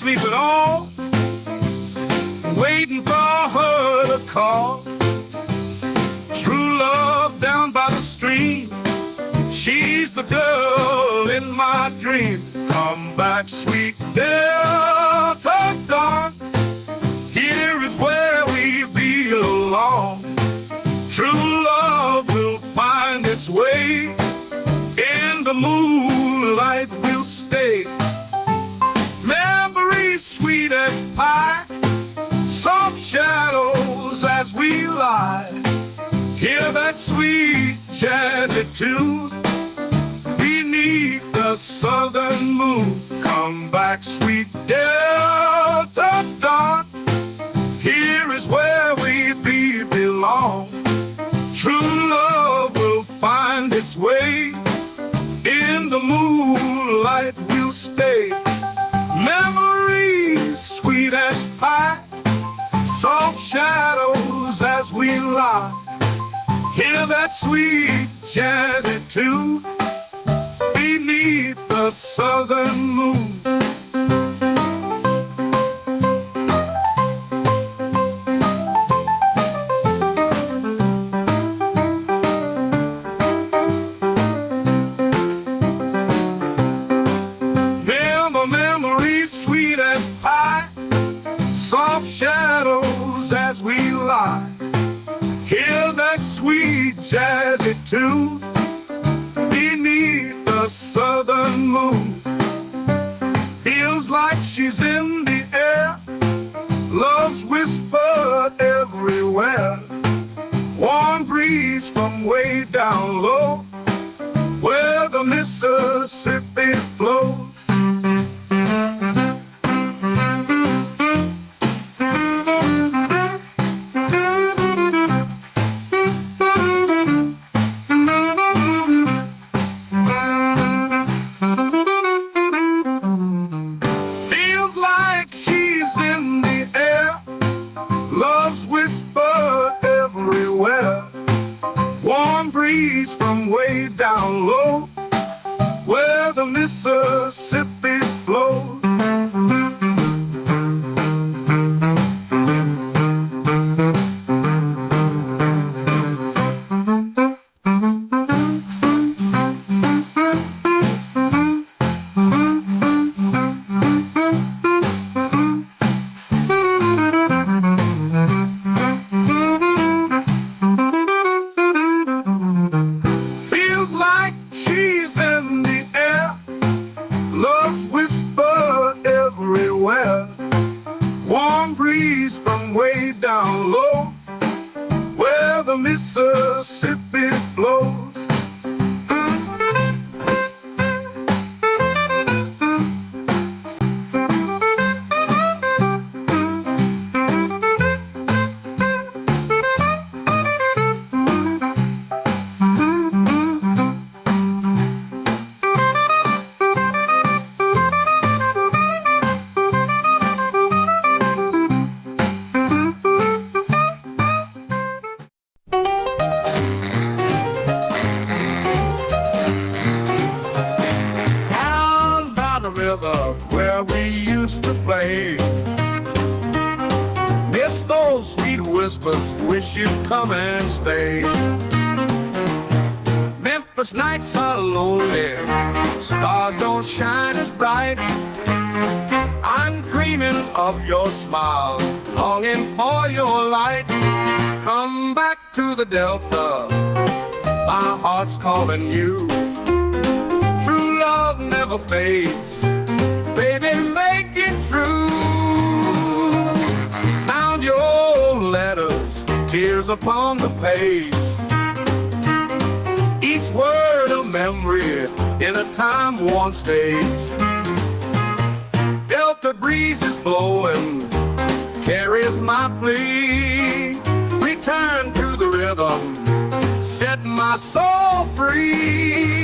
sleeping on, waiting for her to call. True love down by the stream, she's the girl in my dream. Come back, sweet Delta Dawn, here is where we belong. True love will find its way, in the moonlight we'll stay. Memories sweet as pie, soft shadows as we lie. Hear that sweet jazzy tune beneath the southern moon. Come back, sweet Delta Dawn, here is where we belong. True love will find its way, in the moonlight we'll stay. Memories sweet as pie, soft shadows as we lie. Hear that sweet jazzy tune beneath the southern moon. Memories sweet as pie, soft shadows as we lie. Hear that sweet jazzy tune beneath the southern moon. Feels like she's in the air, love's whispered everywhere. Warm breeze from way down low, where the Mississippi flows. From way down low, where the Mississippi flows. Warm breeze from way down low, where the Mississippi flows. Where we used to play, miss those sweet whispers, wish you'd come and stay. Memphis nights are lonely, stars don't shine as bright. I'm dreaming of your smile, longing for your light. Come back to the Delta, my heart's calling you. True love never fades, baby, make it true. Found your old letters, tears upon the page. Each word a memory in a time-worn stage. Delta breeze is blowing, carries my plea. Return to the rhythm, set my soul free.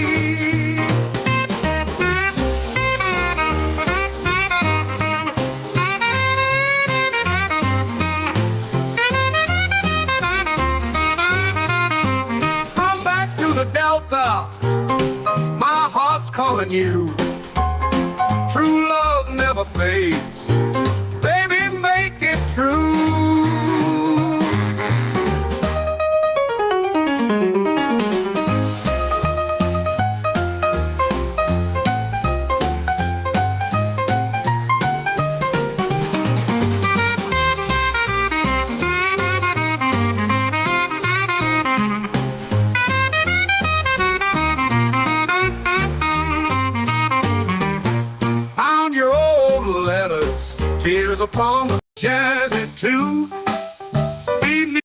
Delta, my heart's calling you. True love never fades, on the jazzy too. Feed me.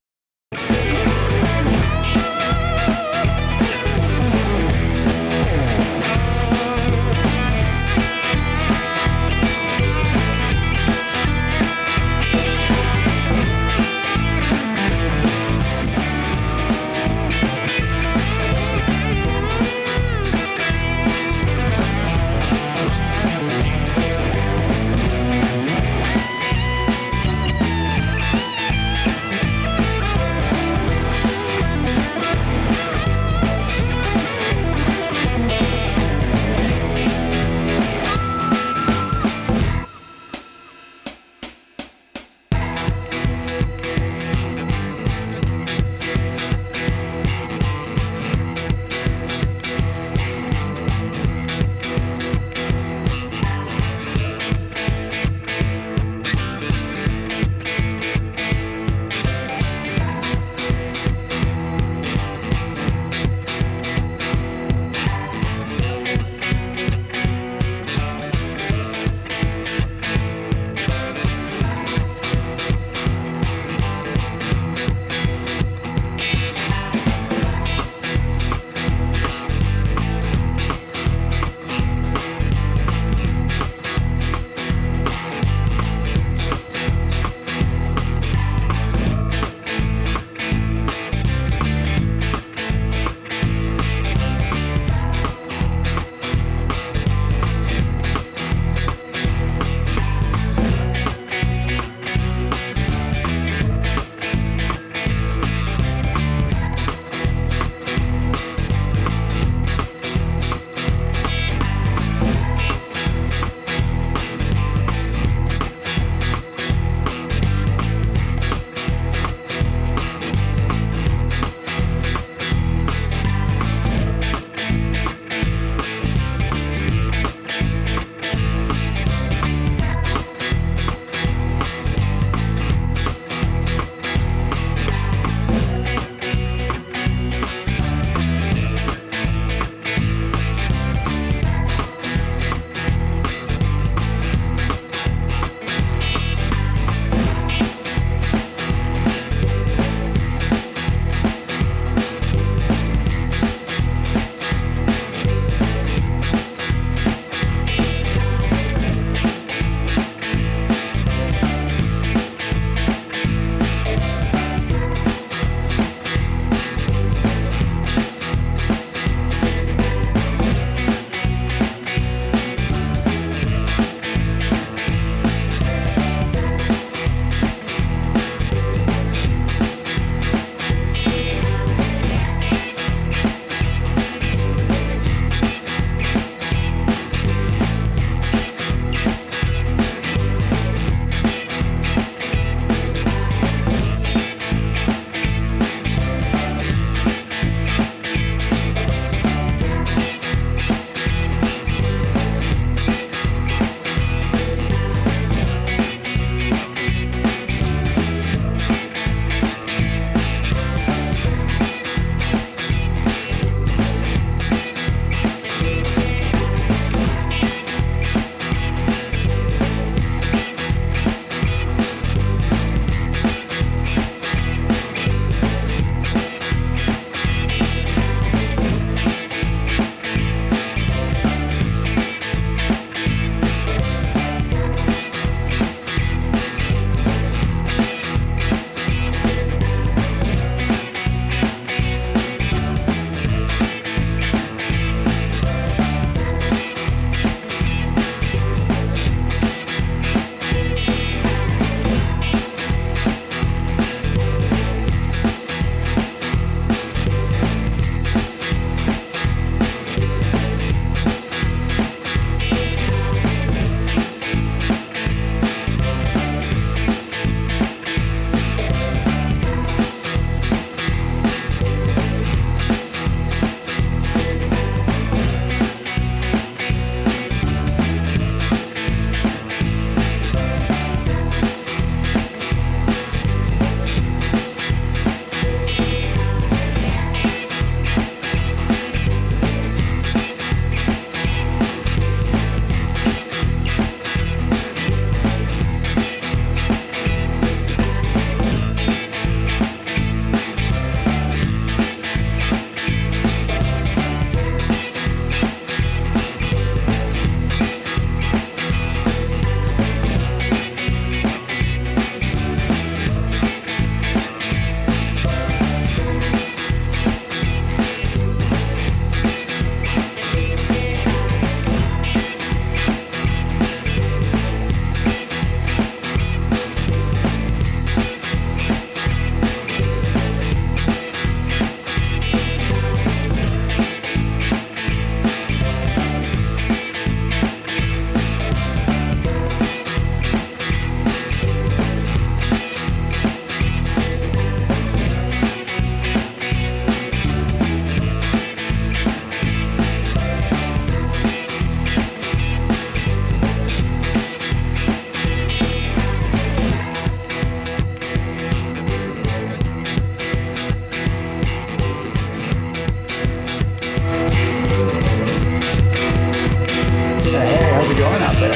going out there?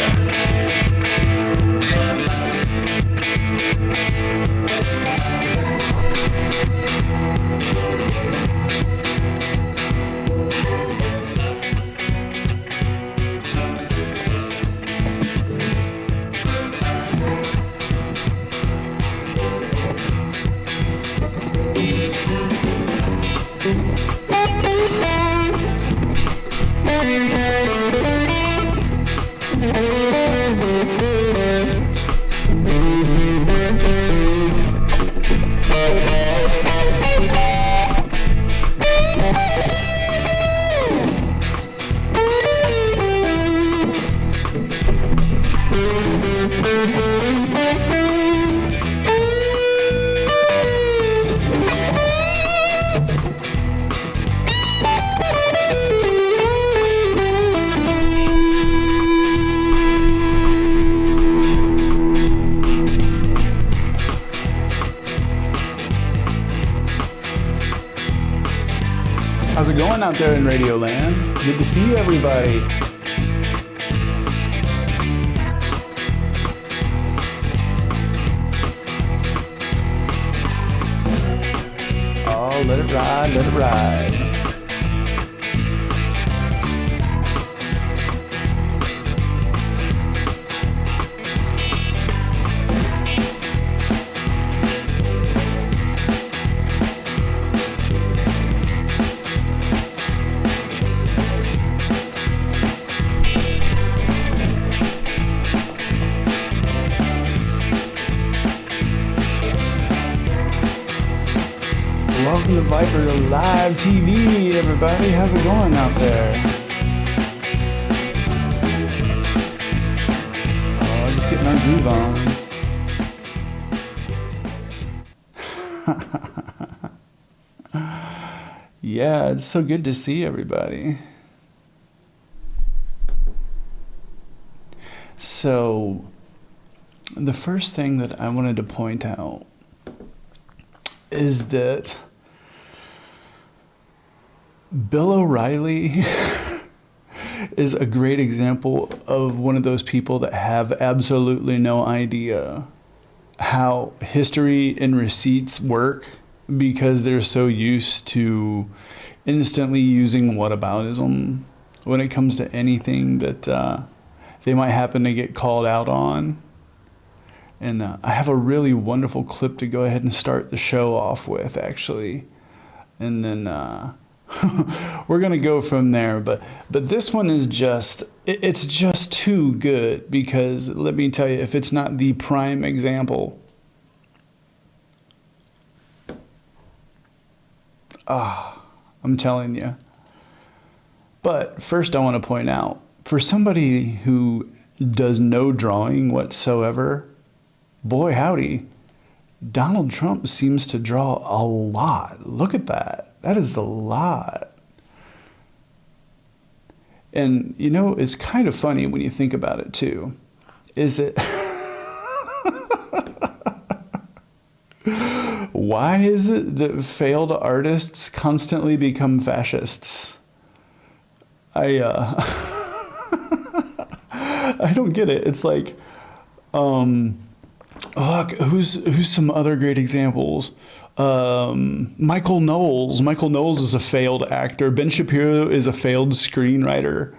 How's it going out there in Radio Land? Good to see everybody. Oh, let it ride, let it ride. Welcome to Viper Live TV, everybody. How's it going out there? Oh, just getting our groove on. Yeah, it's so good to see everybody. So, the first thing that I wanted to point out is that Bill O'Reilly is a great example of one of those people that have absolutely no idea how history and receipts work because they're so used to instantly using whataboutism when it comes to anything that they might happen to get called out on. And I have a really wonderful clip to go ahead and start the show off with, actually. And then we're going to go from there. But this one is just, it's just too good because, let me tell you, if it's not the prime example, I'm telling you. But first I want to point out, for somebody who does no drawing whatsoever, boy howdy, Donald Trump seems to draw a lot. Look at that. That is a lot. And you know, it's kind of funny when you think about it too. Is it why is it that failed artists constantly become fascists? I don't get it. It's like who's some other great examples? Michael Knowles. Michael Knowles is a failed actor. Ben Shapiro is a failed screenwriter.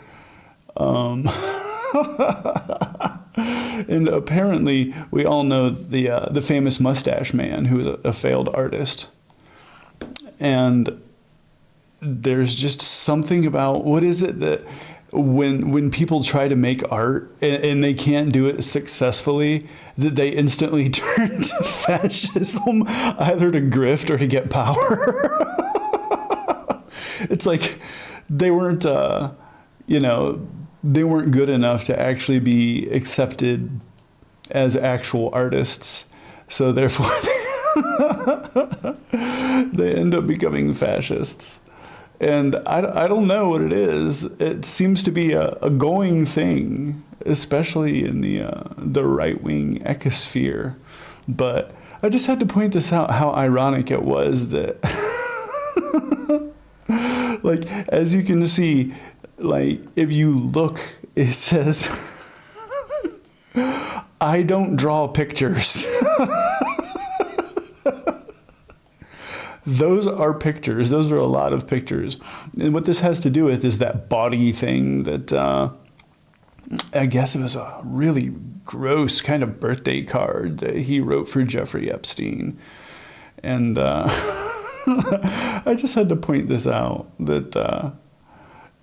And apparently we all know the famous Mustache Man, who is a failed artist. And there's just something about, what is it that when people try to make art and they can't do it successfully, that they instantly turn to fascism, either to grift or to get power. It's like they weren't, they weren't good enough to actually be accepted as actual artists. So therefore, they end up becoming fascists. And I don't know what it is. It seems to be a going thing, especially in the right-wing ecosphere. But I just had to point this out, how ironic it was that, like, as you can see, like, if you look, it says I don't draw pictures. Those are pictures. Those are a lot of pictures. And what this has to do with is that body thing that I guess it was a really gross kind of birthday card that he wrote for Jeffrey Epstein. And I just had to point this out, that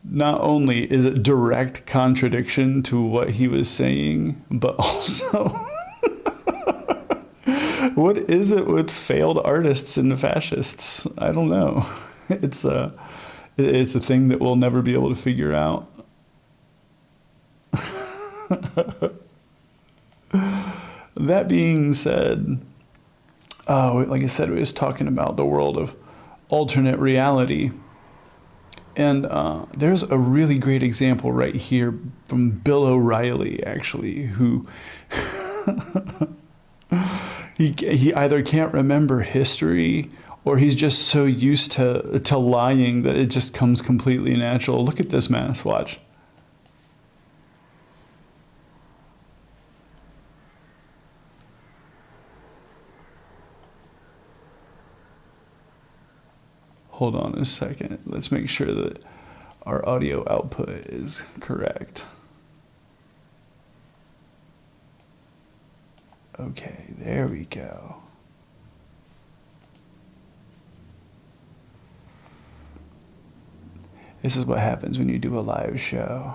not only is it direct contradiction to what he was saying, but also what is it with failed artists and fascists? I don't know. It's a thing that we'll never be able to figure out. That being said, like I said, we was talking about the world of alternate reality. And there's a really great example right here from Bill O'Reilly, actually, who he either can't remember history or he's just so used to lying that it just comes completely natural. Look at this mess. Watch. Hold on a second. Let's make sure that our audio output is correct. Okay, there we go. This is what happens when you do a live show.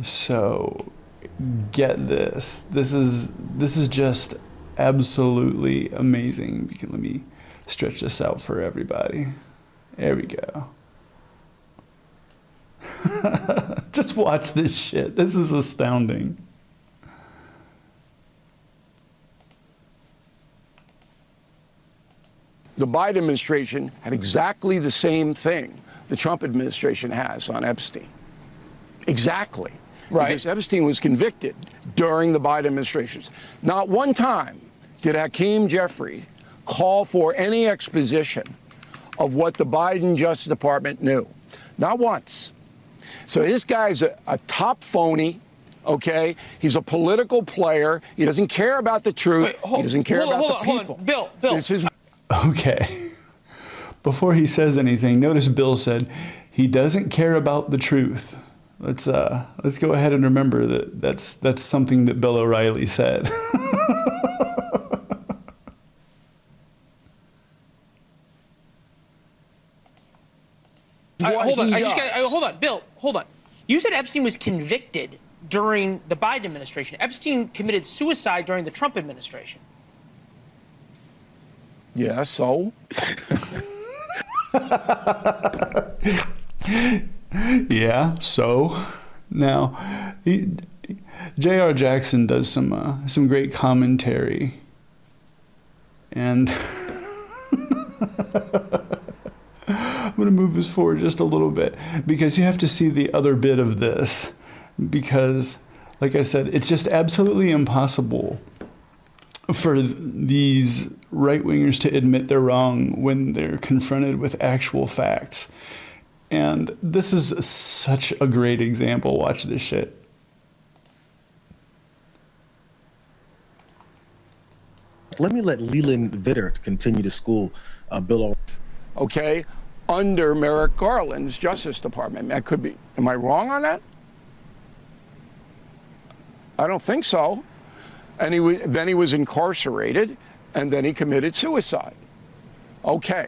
So, get this. This is just absolutely amazing. Let me stretch this out for everybody. There we go. Just watch this shit. This is astounding. The Biden administration had exactly the same thing the Trump administration has on Epstein. Exactly. Right. Because Epstein was convicted during the Biden administration. Not one time did Hakeem Jeffrey call for any exposition of what the Biden Justice Department knew. Not once. So this guy's a top phony, okay? He's a political player. He doesn't care about the truth. He doesn't care about the people. Hold on. Bill. This is Okay. Before he says anything, notice Bill said he doesn't care about the truth. Let's go ahead and remember that that's something that Bill O'Reilly said. Hold on. Hold on, Bill. Hold on. You said Epstein was convicted during the Biden administration. Epstein committed suicide during the Trump administration. yeah, so? Yeah, so now J.R. Jackson does some great commentary, and I'm going to move this forward just a little bit because you have to see the other bit of this, because like I said, it's just absolutely impossible for these right-wingers to admit they're wrong when they're confronted with actual facts. And this is such a great example. Watch this shit. Let me let Leland Vittert continue to school Bill. Okay, under Merrick Garland's Justice Department. That could be. Am I wrong on that? I don't think so. And then he was incarcerated, and then he committed suicide. Okay,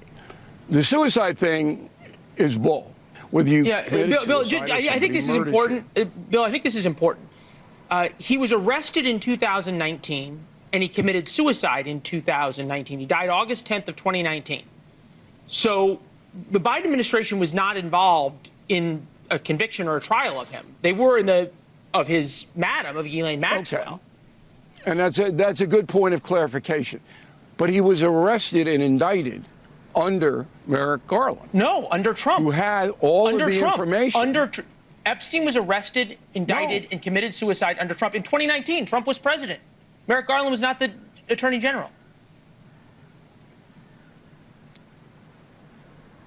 the suicide thing is bull. Whether you Bill, I think this is important. Bill, I think this is important. He was arrested in 2019, and he committed suicide in 2019. He died August 10th of 2019. So the Biden administration was not involved in a conviction or a trial of him. They were of his madam, of Ghislaine Maxwell. Okay. And that's a good point of clarification. But he was arrested and indicted under Merrick Garland. No, under Trump. Who had all under of the Trump. information. Epstein was arrested, indicted, and committed suicide under Trump. In 2019, Trump was president. Merrick Garland was not the attorney general.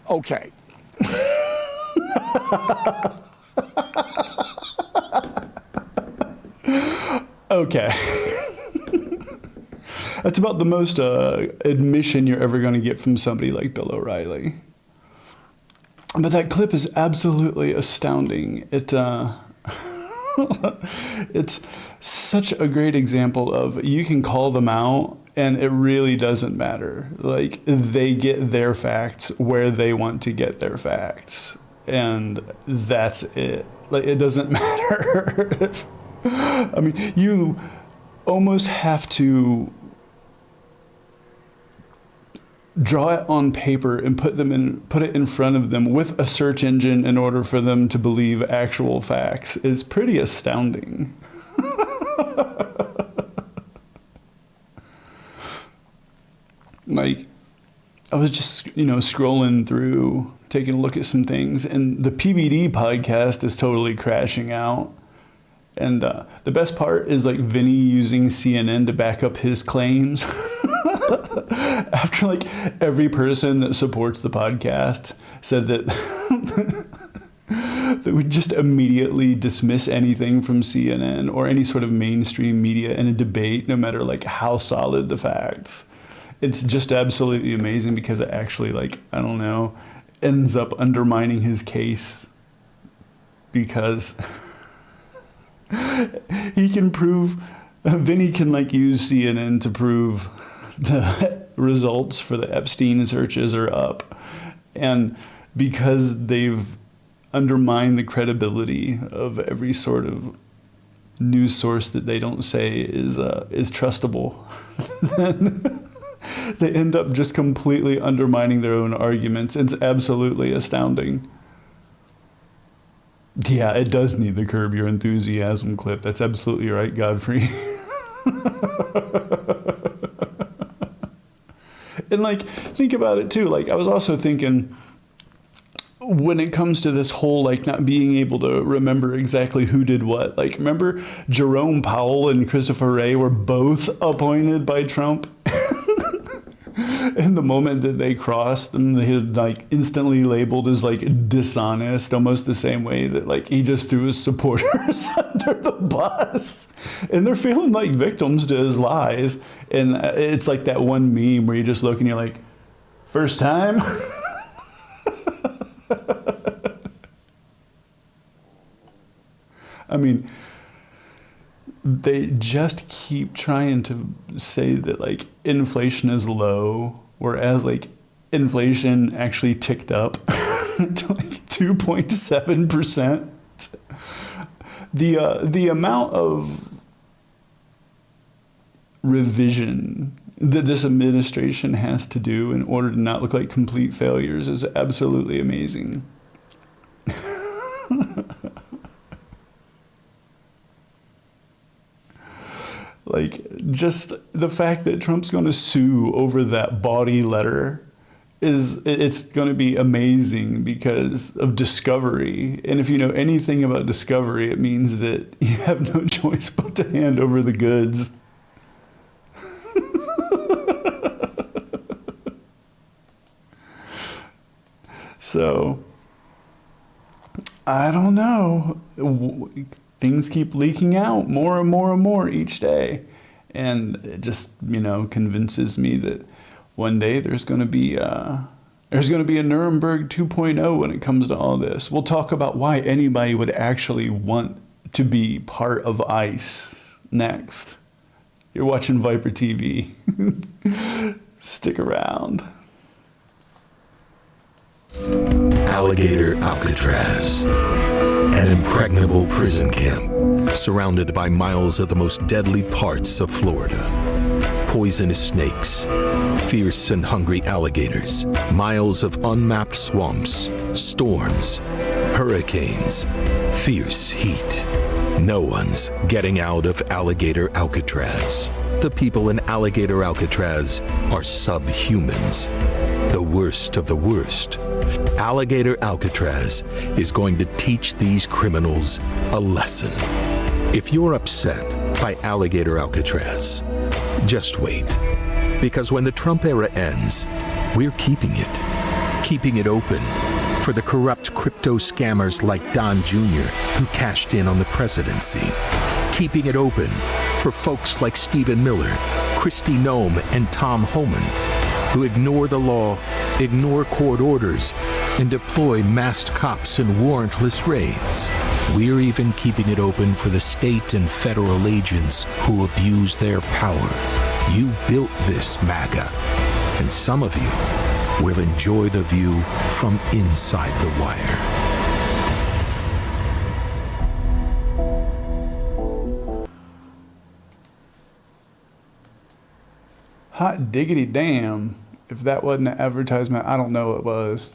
Okay. Okay. That's about the most admission you're ever going to get from somebody like Bill O'Reilly. But that clip is absolutely astounding. It's such a great example of you can call them out and it really doesn't matter. Like, they get their facts where they want to get their facts. And that's it. Like, it doesn't matter. I mean, you almost have to draw it on paper and put it in front of them with a search engine in order for them to believe actual facts. It's pretty astounding. Like, I was just, scrolling through, taking a look at some things, and the PBD podcast is totally crashing out. And the best part is like Vinny using CNN to back up his claims. After like every person that supports the podcast said that that would just immediately dismiss anything from CNN or any sort of mainstream media in a debate, no matter like how solid the facts. It's just absolutely amazing because it actually, like, I don't know, ends up undermining his case because he can prove, Vinny can like use CNN to prove the results for the Epstein searches are up. And because they've undermined the credibility of every sort of news source that they don't say is trustable, then they end up just completely undermining their own arguments. It's absolutely astounding. Yeah, it does need the Curb Your Enthusiasm clip. That's absolutely right, Godfrey. And like, think about it too. Like, I was also thinking, when it comes to this whole like not being able to remember exactly who did what, like, remember Jerome Powell and Christopher Wray were both appointed by Trump? And the moment that they crossed them, they had like instantly labeled as like dishonest, almost the same way that like he just threw his supporters under the bus. And they're feeling like victims to his lies. And it's like that one meme where you just look and you're like, first time? I mean, they just keep trying to say that like inflation is low, whereas like inflation actually ticked up to like 2.7%. The amount of revision that this administration has to do in order to not look like complete failures is absolutely amazing. Like, just the fact that Trump's going to sue over that bawdy letter it's going to be amazing because of discovery. And if you know anything about discovery, it means that you have no choice but to hand over the goods. So, I don't know. Things keep leaking out more and more and more each day. And it just, convinces me that one day there's going to be a Nuremberg 2.0 when it comes to all this. We'll talk about why anybody would actually want to be part of ICE next. You're watching ViperTV. Stick around. Alligator Alcatraz, an impregnable prison camp surrounded by miles of the most deadly parts of Florida. Poisonous snakes, fierce and hungry alligators, miles of unmapped swamps, storms, hurricanes, fierce heat. No one's getting out of Alligator Alcatraz. The people in Alligator Alcatraz are subhumans, the worst of the worst. Alligator Alcatraz is going to teach these criminals a lesson. If you're upset by Alligator Alcatraz, just wait. Because when the Trump era ends, we're keeping it open for the corrupt crypto scammers like Don Jr., who cashed in on the presidency. Keeping it open for folks like Stephen Miller, Kristi Noem, and Tom Homan, who ignore the law, ignore court orders, and deploy masked cops in warrantless raids. We're even keeping it open for the state and federal agents who abuse their power. You built this, MAGA, and some of you will enjoy the view from inside the wire. Hot diggity damn. If that wasn't an advertisement, I don't know what was.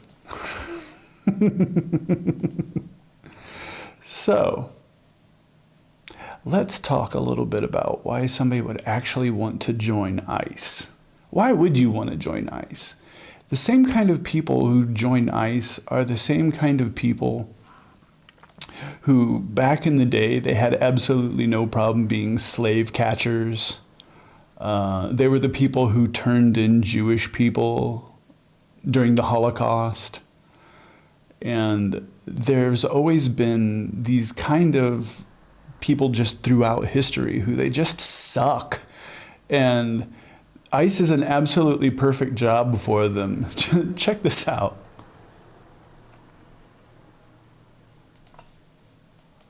So, let's talk a little bit about why somebody would actually want to join ICE. Why would you want to join ICE? The same kind of people who join ICE are the same kind of people who, back in the day, they had absolutely no problem being slave catchers. They were the people who turned in Jewish people during the Holocaust. And there's always been these kind of people just throughout history who they just suck. And ICE is an absolutely perfect job for them. Check this out.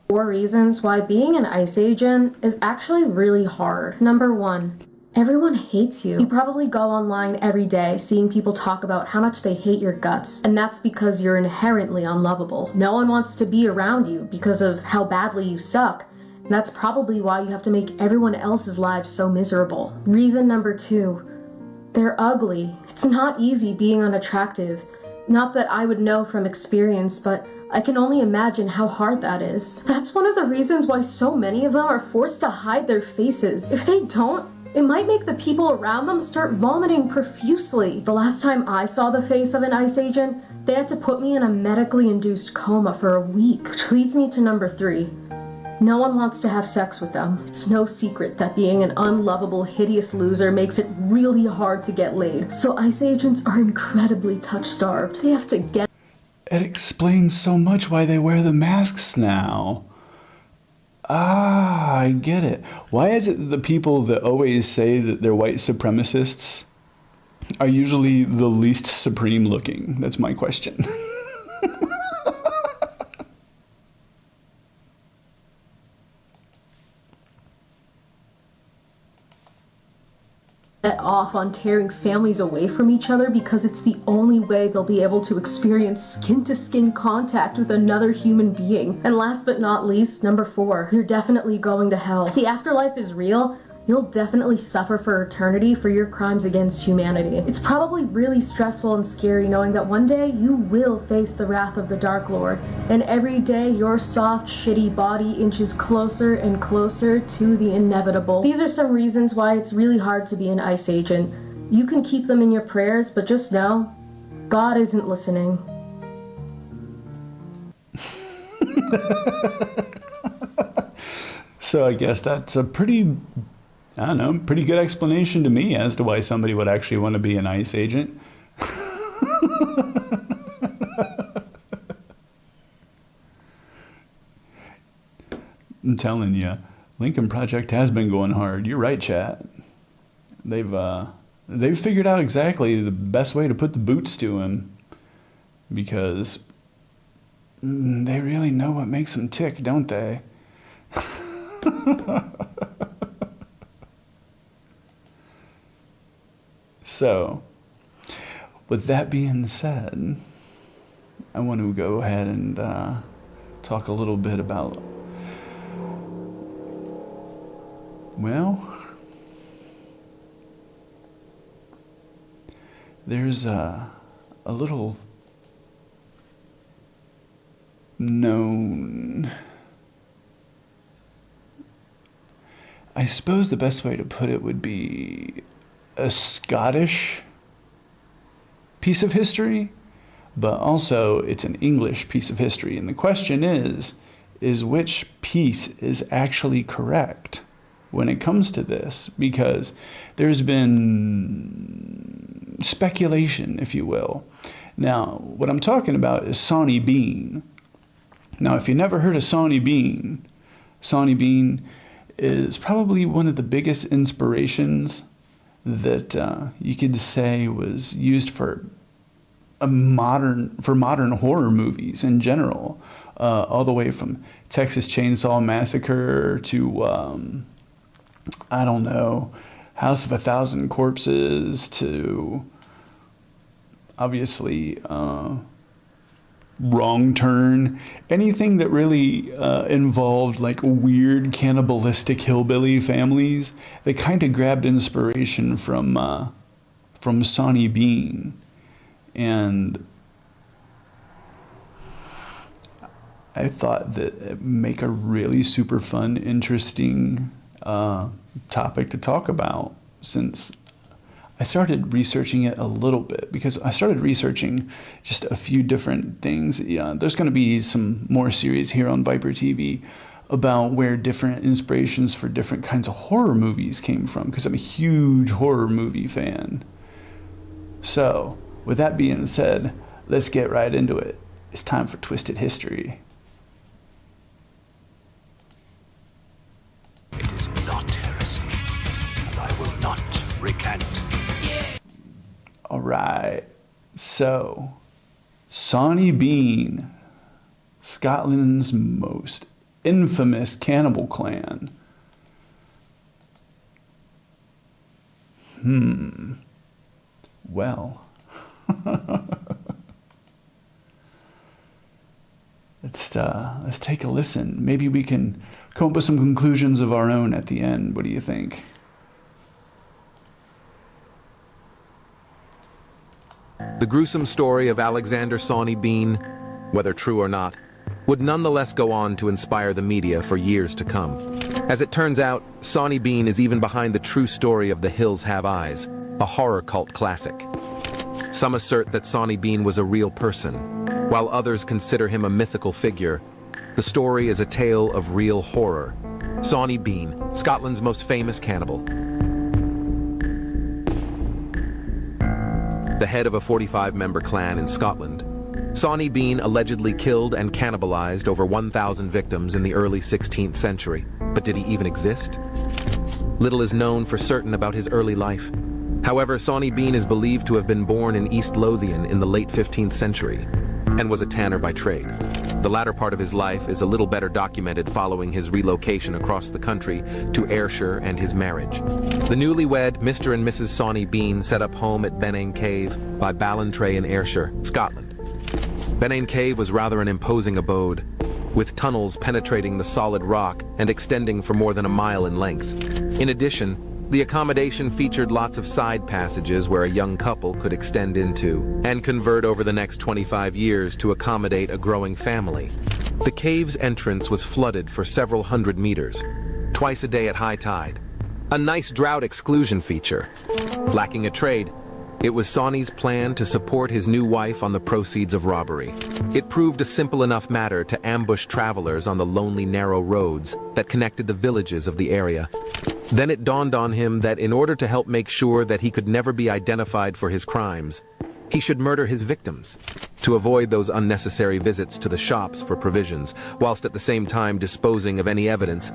4 reasons why being an ICE agent is actually really hard. Number 1. Everyone hates you. You probably go online every day seeing people talk about how much they hate your guts, and that's because you're inherently unlovable. No one wants to be around you because of how badly you suck, and that's probably why you have to make everyone else's lives so miserable. Reason number 2. They're ugly. It's not easy being unattractive. Not that I would know from experience, but I can only imagine how hard that is. That's one of the reasons why so many of them are forced to hide their faces. If they don't, it might make the people around them start vomiting profusely. The last time I saw the face of an ICE agent, they had to put me in a medically induced coma for a week. Which leads me to number 3. No one wants to have sex with them. It's no secret that being an unlovable, hideous loser makes it really hard to get laid. So ICE agents are incredibly touch-starved. They have to get... It explains so much why they wear the masks now. Ah, I get it. Why is it that the people that always say that they're white supremacists are usually the least supreme looking? That's my question. off on tearing families away from each other because it's the only way they'll be able to experience skin-to-skin contact with another human being. And last but not least, number 4, you're definitely going to hell. If the afterlife is real, you'll definitely suffer for eternity for your crimes against humanity. It's probably really stressful and scary knowing that one day you will face the wrath of the Dark Lord, and every day your soft, shitty body inches closer and closer to the inevitable. These are some reasons why it's really hard to be an ICE agent. You can keep them in your prayers, but just know, God isn't listening. So I guess that's a pretty good explanation to me as to why somebody would actually want to be an ICE agent. I'm telling you, Lincoln Project has been going hard. You're right, chat. They've figured out exactly the best way to put the boots to him, because they really know what makes them tick, don't they? So, with that being said, I want to go ahead and talk a little bit about, well, there's a little known, I suppose the best way to put it would be a Scottish piece of history, but also it's an English piece of history. And the question is which piece is actually correct when it comes to this? Because there's been speculation, if you will, Now, what I'm talking about is Sawney Bean. Now, if you never heard of Sawney Bean is probably one of the biggest inspirations that you could say was used for modern horror movies in general, all the way from Texas Chainsaw Massacre to I don't know, House of a Thousand Corpses to obviously Wrong Turn, anything that really involved like weird cannibalistic hillbilly families. They kind of grabbed inspiration from Sawney Bean, and I thought that it'd make a really super fun, interesting topic to talk about, since I started researching it a little bit, because I started researching just a few different things. There's going to be some more series here on Viper TV about where different inspirations for different kinds of horror movies came from, because I'm a huge horror movie fan. So, with that being said, let's get right into it. It's time for Twisted History. It is not heresy, and I will not recant. All right, so Sawney Bean, Scotland's most infamous cannibal clan. Well, let's take a listen. Maybe we can come up with some conclusions of our own at the end. What do you think? The gruesome story of Alexander Sawney Bean, whether true or not, would nonetheless go on to inspire the media for years to come. As it turns out, Sawney Bean is even behind the true story of The Hills Have Eyes, a horror cult classic. Some assert that Sawney Bean was a real person, while others consider him a mythical figure. The story is a tale of real horror. Sawney Bean, Scotland's most famous cannibal. The head of a 45-member clan in Scotland, Sawney Bean allegedly killed and cannibalized over 1,000 victims in the early 16th century. But did he even exist? Little is known for certain about his early life. However, Sawney Bean is believed to have been born in East Lothian in the late 15th century and was a tanner by trade. The latter part of his life is a little better documented following his relocation across the country to Ayrshire and his marriage. The newlywed Mr. and Mrs. Sawney Bean set up home at Benane Cave by Ballantrae in Ayrshire, Scotland. Benane Cave was rather an imposing abode, with tunnels penetrating the solid rock and extending for more than a mile in length. In addition, the accommodation featured lots of side passages where a young couple could extend into and convert over the next 25 years to accommodate a growing family. The cave's entrance was flooded for several hundred meters, twice a day at high tide. A nice drought exclusion feature. Lacking a trade, it was Sawney's plan to support his new wife on the proceeds of robbery. It proved a simple enough matter to ambush travelers on the lonely, narrow roads that connected the villages of the area. Then it dawned on him that in order to help make sure that he could never be identified for his crimes, he should murder his victims to avoid those unnecessary visits to the shops for provisions, whilst at the same time disposing of any evidence.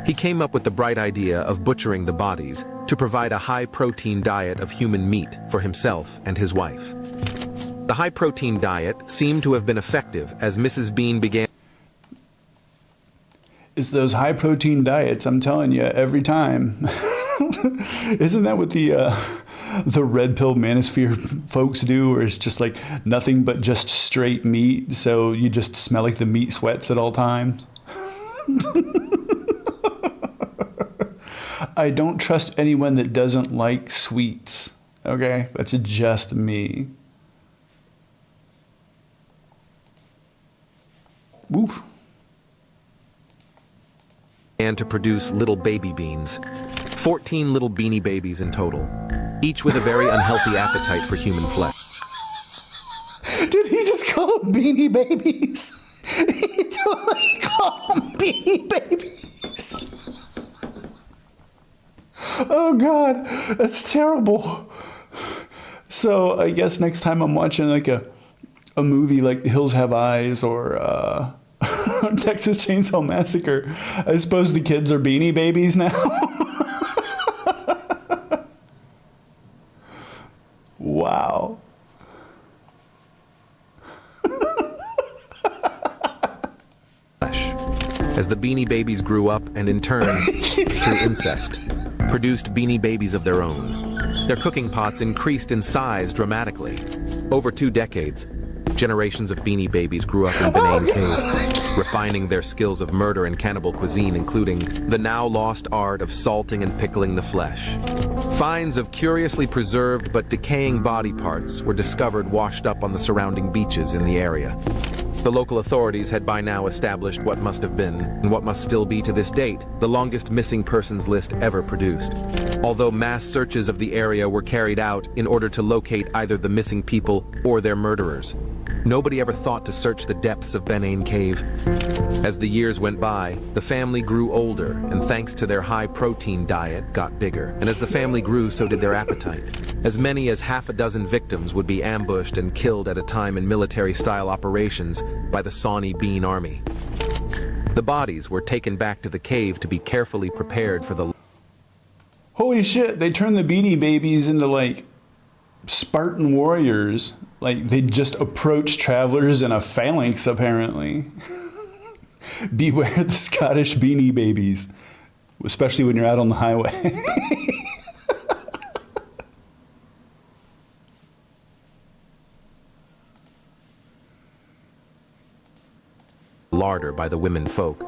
He came up with the bright idea of butchering the bodies to provide a high-protein diet of human meat for himself and his wife. The high-protein diet seemed to have been effective as Mrs. Bean began. It's those high-protein diets, I'm telling you, every time. Isn't that what the red pill manosphere folks do, where it's just like nothing but just straight meat, so you just smell like the meat sweats at all times? I don't trust anyone that doesn't like sweets, okay? That's just me. Woo. And to produce little baby beans. 14 little beanie babies in total, each with a very unhealthy appetite for human flesh. Did he just call them beanie babies? He totally called them beanie babies. Oh God, that's terrible. So I guess next time I'm watching like a a movie like Hills Have Eyes or Texas Chainsaw Massacre. I suppose the kids are Beanie Babies now. Wow. As the Beanie Babies grew up and in turn, through incest, produced Beanie Babies of their own. Their cooking pots increased in size dramatically. Over 2 decades, generations of Beanie Babies grew up in Benane Cave, refining their skills of murder and cannibal cuisine, including the now lost art of salting and pickling the flesh. Finds of curiously preserved but decaying body parts were discovered washed up on the surrounding beaches in the area. The local authorities had by now established what must have been, and what must still be to this date, the longest missing persons list ever produced. Although mass searches of the area were carried out in order to locate either the missing people or their murderers, nobody ever thought to search the depths of Benane Cave. As the years went by, the family grew older, and thanks to their high-protein diet, got bigger. And as the family grew, so did their appetite. As many as half a dozen victims would be ambushed and killed at a time in military-style operations by the Sawney Bean Army. The bodies were taken back to the cave to be carefully prepared for the... Holy shit, they turned the Beanie Babies into, like, Spartan warriors. Like, they just approach travelers in a phalanx, apparently. Beware the Scottish Beanie Babies, especially when you're out on the highway. larder by the women folk.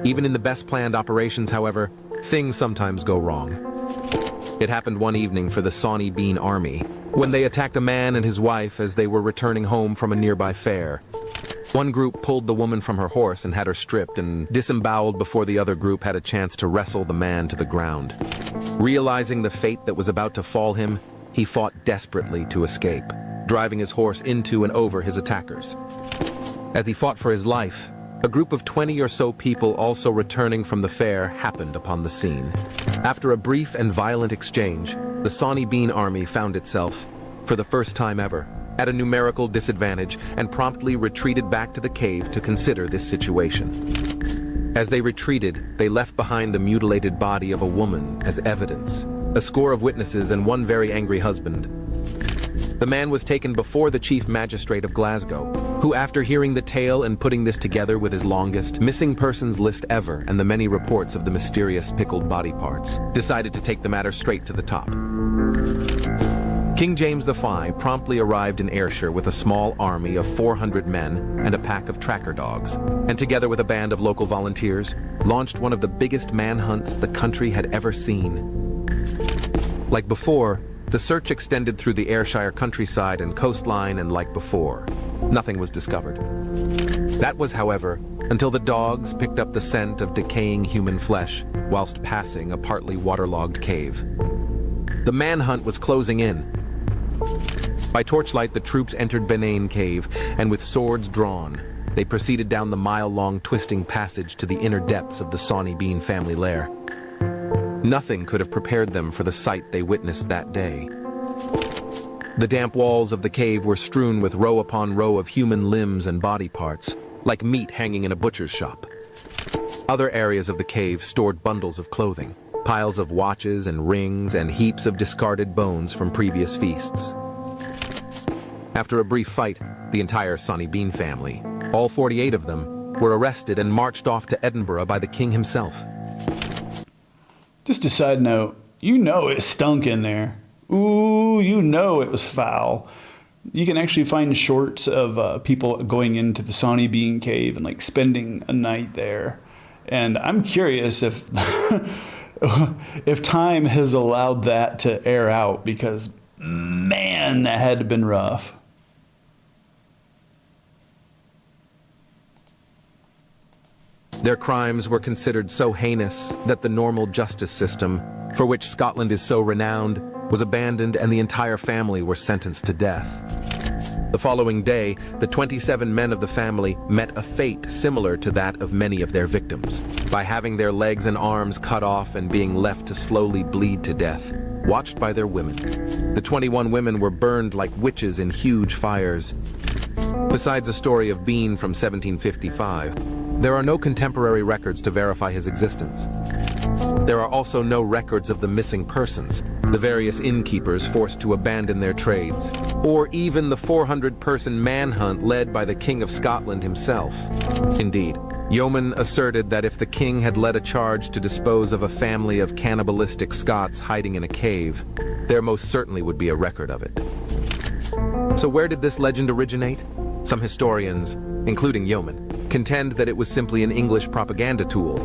Even in the best planned operations, however, things sometimes go wrong. It happened one evening for the Sawney Bean Army, when they attacked a man and his wife as they were returning home from a nearby fair. One group pulled the woman from her horse and had her stripped and disemboweled before the other group had a chance to wrestle the man to the ground. Realizing the fate that was about to fall him, he fought desperately to escape, driving his horse into and over his attackers. As he fought for his life, a group of 20 or so people also returning from the fair happened upon the scene. After a brief and violent exchange, the Sawney Bean Army found itself, for the first time ever, at a numerical disadvantage and promptly retreated back to the cave to consider this situation. As they retreated, they left behind the mutilated body of a woman as evidence, a score of witnesses and one very angry husband. The man was taken before the Chief Magistrate of Glasgow, who, after hearing the tale and putting this together with his longest missing persons list ever and the many reports of the mysterious pickled body parts, decided to take the matter straight to the top. King James V promptly arrived in Ayrshire with a small army of 400 men and a pack of tracker dogs, and together with a band of local volunteers, launched one of the biggest manhunts the country had ever seen. Like before, the search extended through the Ayrshire countryside and coastline, and like before, nothing was discovered. That was, however, until the dogs picked up the scent of decaying human flesh whilst passing a partly waterlogged cave. The manhunt was closing in. By torchlight, the troops entered Benane Cave, and with swords drawn, they proceeded down the mile-long twisting passage to the inner depths of the Sawney Bean family lair. Nothing could have prepared them for the sight they witnessed that day. The damp walls of the cave were strewn with row upon row of human limbs and body parts, like meat hanging in a butcher's shop. Other areas of the cave stored bundles of clothing, piles of watches and rings, and heaps of discarded bones from previous feasts. After a brief fight, the entire Sawney Bean family, all 48 of them, were arrested and marched off to Edinburgh by the king himself. Just a side note, you know it stunk in there. Ooh, you know it was foul. You can actually find shorts of people going into the Sawney Bean Cave and like spending a night there. And I'm curious if if time has allowed that to air out, because man, that had to have been rough. Their crimes were considered so heinous that the normal justice system, for which Scotland is so renowned, was abandoned, and the entire family were sentenced to death. The following day, the 27 men of the family met a fate similar to that of many of their victims, by having their legs and arms cut off and being left to slowly bleed to death, watched by their women. The 21 women were burned like witches in huge fires. Besides a story of Bean from 1755, there are no contemporary records to verify his existence. There are also no records of the missing persons, the various innkeepers forced to abandon their trades, or even the 400-person manhunt led by the King of Scotland himself. Indeed, Yeoman asserted that if the king had led a charge to dispose of a family of cannibalistic Scots hiding in a cave, there most certainly would be a record of it. So where did this legend originate? Some historians, including Yeoman, contend that it was simply an English propaganda tool.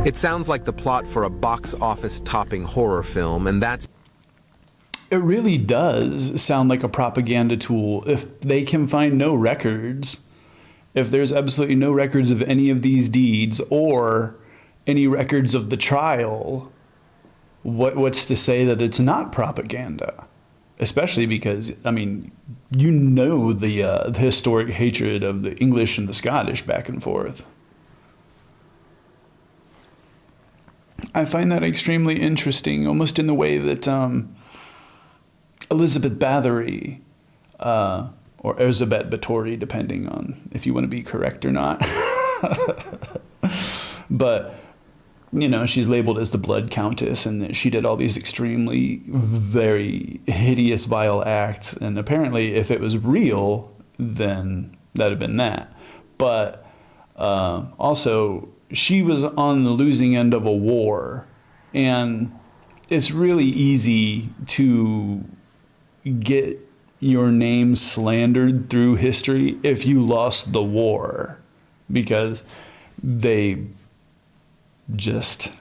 It sounds like the plot for a box office topping horror film, and that's... It really does sound like a propaganda tool. If they can find no records, if there's absolutely no records of any of these deeds or any records of the trial, what's to say that it's not propaganda? Especially because, I mean, you know the historic hatred of the English and the Scottish back and forth. I find that extremely interesting, almost in the way that Elizabeth Bathory, or Elizabeth Bathory, depending on if you want to be correct or not. But, you know, she's labeled as the Blood Countess, and she did all these extremely, very hideous, vile acts. And apparently, if it was real, then that'd have been that. But also, she was on the losing end of a war, and it's really easy to get your name slandered through history if you lost the war, because they just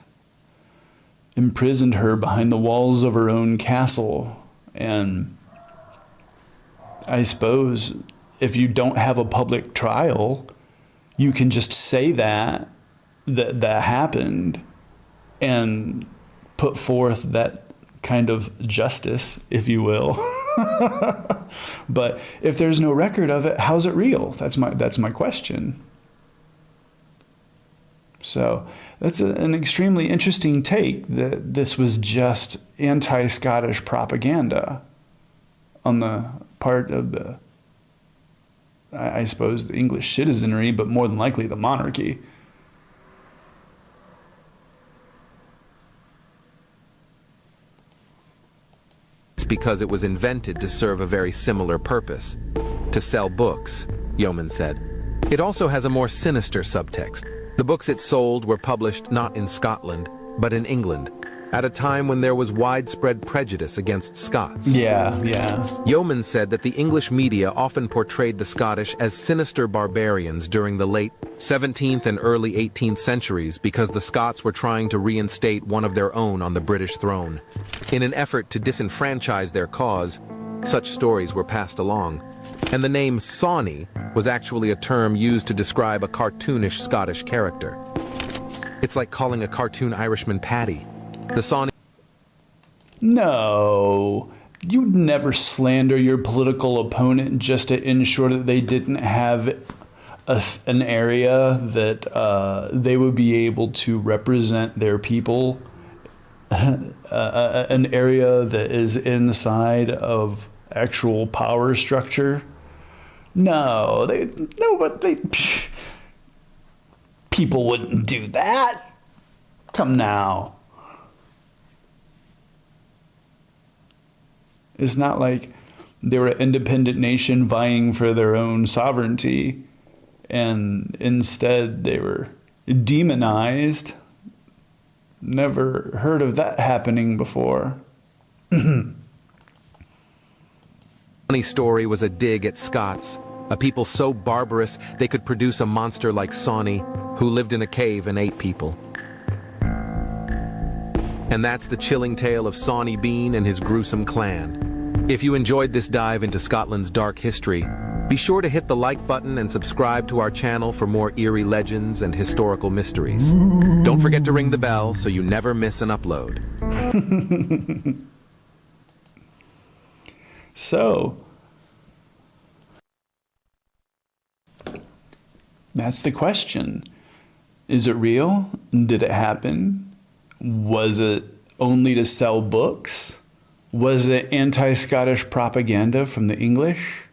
imprisoned her behind the walls of her own castle. And I suppose if you don't have a public trial, you can just say that happened and put forth that kind of justice, if you will. But if there's no record of it, how's it real? That's my question. So that's an extremely interesting take, that this was just anti-Scottish propaganda on the part of the, I suppose, the English citizenry, but more than likely the monarchy. It's because it was invented to serve a very similar purpose, to sell books, Yeoman said. It also has a more sinister subtext. The books it sold were published not in Scotland, but in England, at a time when there was widespread prejudice against Scots. Yeah. Yeoman said that the English media often portrayed the Scottish as sinister barbarians during the late 17th and early 18th centuries because the Scots were trying to reinstate one of their own on the British throne. In an effort to disenfranchise their cause, such stories were passed along. And the name Sawney was actually a term used to describe a cartoonish Scottish character. It's like calling a cartoon Irishman Paddy. The Sawney... No, you'd never slander your political opponent just to ensure that they didn't have an area that they would be able to represent their people, an area that is inside of actual power structure. People wouldn't do that. Come now. It's not like they were an independent nation vying for their own sovereignty, and instead they were demonized. Never heard of that happening before. Donnie's story was a dig at Scots, a people so barbarous they could produce a monster like Sawney, who lived in a cave and ate people. And that's the chilling tale of Sawney Bean and his gruesome clan. If you enjoyed this dive into Scotland's dark history, be sure to hit the like button and subscribe to our channel for more eerie legends and historical mysteries. Don't forget to ring the bell so you never miss an upload. So, that's the question. Is it real? Did it happen? Was it only to sell books? Was it anti-Scottish propaganda from the English?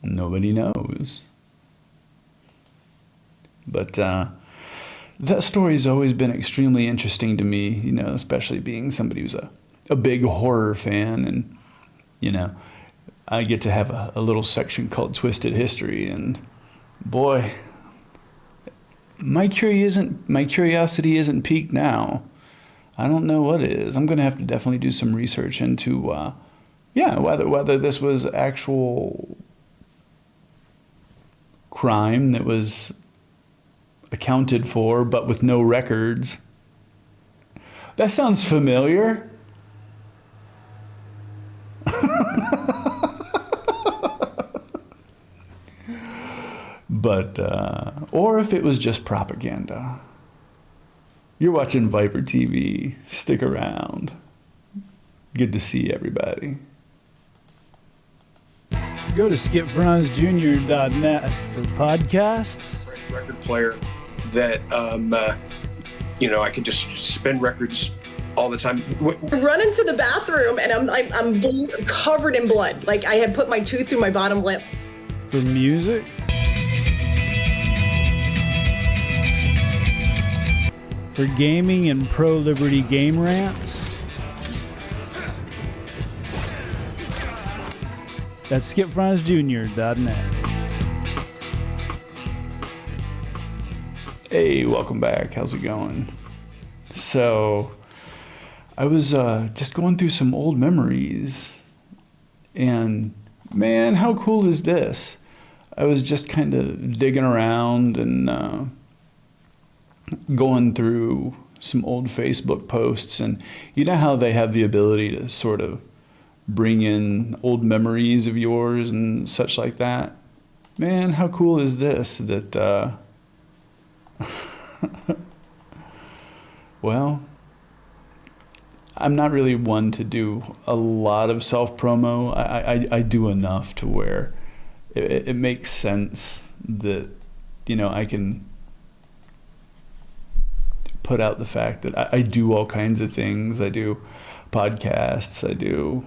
Nobody knows. But that story's always been extremely interesting to me, you know, especially being somebody who's a big horror fan. And, you know, I get to have a little section called Twisted History. And boy, my curiosity isn't piqued now. I don't know what it is. I'm going to have to definitely do some research into, whether this was actual crime that was accounted for, but with no records. That sounds familiar. But, or if it was just propaganda. You're watching ViperTV. Stick around. Good to see everybody. Go to skipfranzjr.net for podcasts. Fresh record player that, I could just spin records all the time. Run into the bathroom and I'm covered in blood. Like I had put my tooth through my bottom lip. For music. For gaming and pro-liberty game rants. That's skipfranzjr.net. Hey, welcome back. How's it going? So, I was just going through some old memories. And, man, how cool is this? I was just kind of digging around and going through some old Facebook posts. And you know how they have the ability to sort of bring in old memories of yours and such like that? Man, how cool is this that... Well, I'm not really one to do a lot of self-promo. I do enough to where it makes sense that, I can put out the fact that I do all kinds of things. I do podcasts. I do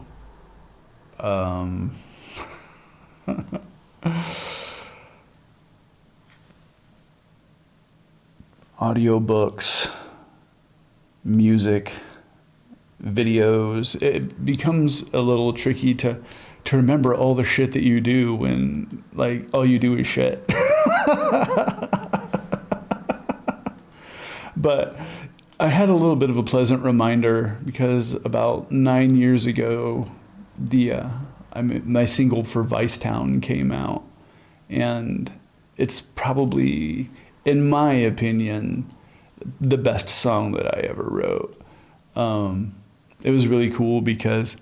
audiobooks, music, videos. It becomes a little tricky to remember all the shit that you do when, like, all you do is shit. But I had a little bit of a pleasant reminder because about 9 years ago, my single for Vicetown came out, and it's probably, in my opinion, the best song that I ever wrote. It was really cool because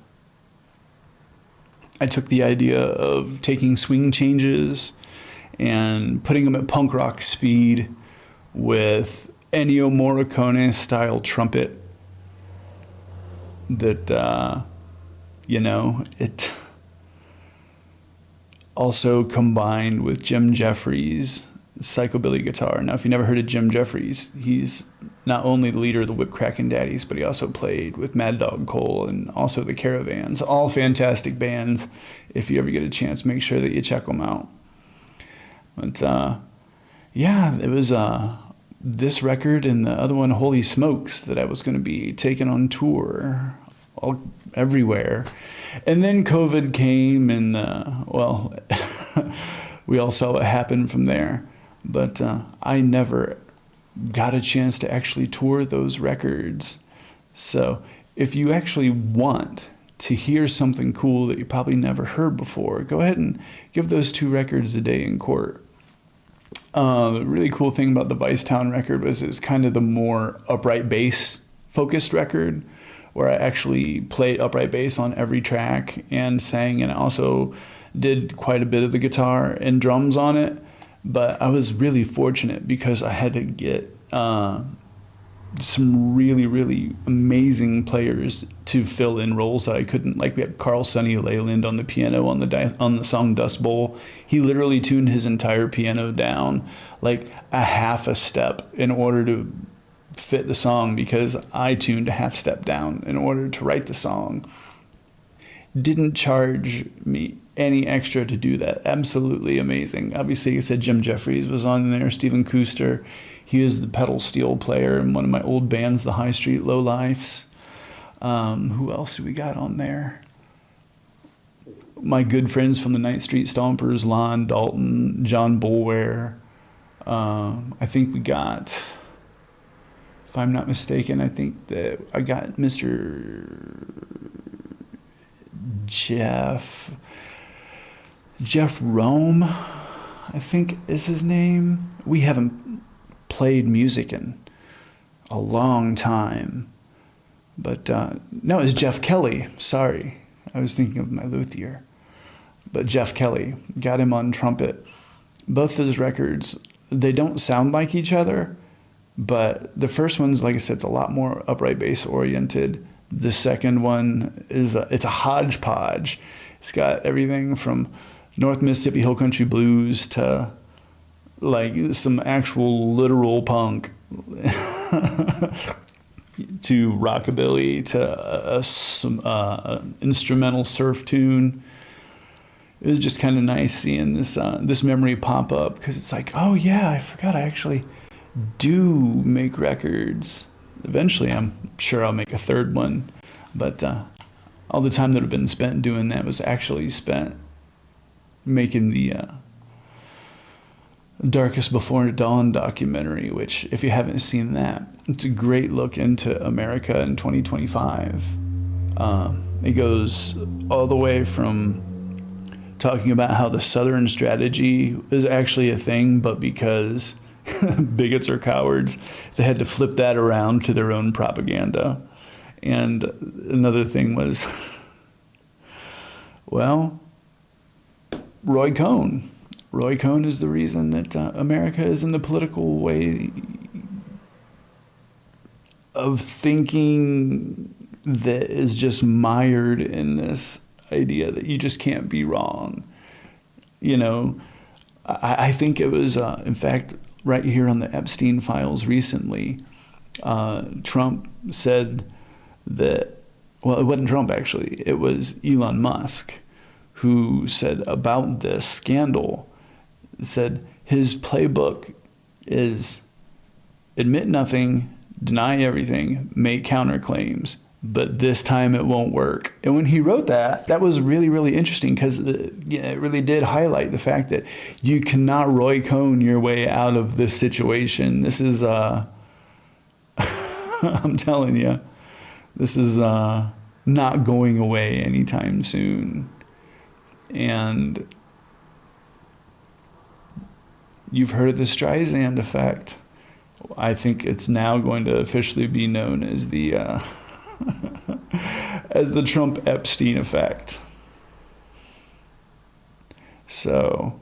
I took the idea of taking swing changes and putting them at punk rock speed with Ennio Morricone style trumpet that, it also combined with Jim Jeffries' psychobilly guitar. Now, if you never heard of Jim Jeffries, he's not only the leader of the Whip-Crackin' Daddies, but he also played with Mad Dog Cole and also the Caravans. All fantastic bands. If you ever get a chance, make sure that you check them out. But, it was this record and the other one, Holy Smokes, that I was going to be taking on tour everywhere. And then COVID came and, we all saw what happened from there. But I never got a chance to actually tour those records. So if you actually want to hear something cool that you probably never heard before, go ahead and give those 2 records a day in court. The really cool thing about the Vicetown record was it's kind of the more upright bass focused record, where I actually played upright bass on every track and sang, and also did quite a bit of the guitar and drums on it. But I was really fortunate because I had to get some really, really amazing players to fill in roles that I couldn't. Like, we had Carl Sonny Leyland on the piano on the song Dust Bowl. He literally tuned his entire piano down like a half a step in order to fit the song, because I tuned a half step down in order to write the song. didn't charge me any extra to do that. Absolutely amazing. Obviously, I said Jim Jeffries was on there, Stephen Kuster. He is the pedal steel player in one of my old bands, the High Street Lowlifes. Who else do we got on there? My good friends from the Ninth Street Stompers, Lon Dalton, John Bulware. I think we got, if I'm not mistaken, I think that I got Mr. Jeff Rome, I think is his name. We haven't played music in a long time. But no, it's Jeff Kelly. Sorry. I was thinking of my luthier. But Jeff Kelly, got him on trumpet. Both those records, they don't sound like each other, but the first one's, like I said, it's a lot more upright bass oriented. The second one is it's a hodgepodge. It's got everything from North Mississippi Hill Country Blues to like some actual literal punk to rockabilly to some instrumental surf tune. It was just kind of nice seeing this memory pop up, because it's like, oh yeah, I forgot I actually do make records. Eventually, I'm sure I'll make a third one, but all the time that had been spent doing that was actually spent making the Darkest Before Dawn documentary, which, if you haven't seen that, it's a great look into America in 2025. It goes all the way from talking about how the Southern strategy is actually a thing, but because bigots are cowards, they had to flip that around to their own propaganda. And another thing was, well, Roy Cohn. Roy Cohn is the reason that America is in the political way of thinking that is just mired in this idea that you just can't be wrong. You know, I think it was, in fact, right here on the Epstein files recently, Trump said that, well, it wasn't Trump actually, it was Elon Musk who said about this scandal, said his playbook is admit nothing, deny everything, make counterclaims, but this time it won't work. And when he wrote that, that was really, really interesting, because it really did highlight the fact that you cannot Roy Cohn your way out of this situation. This is, I'm telling you, this is not going away anytime soon. And you've heard of the Streisand effect. I think it's now going to officially be known as the as the Trump Epstein effect. So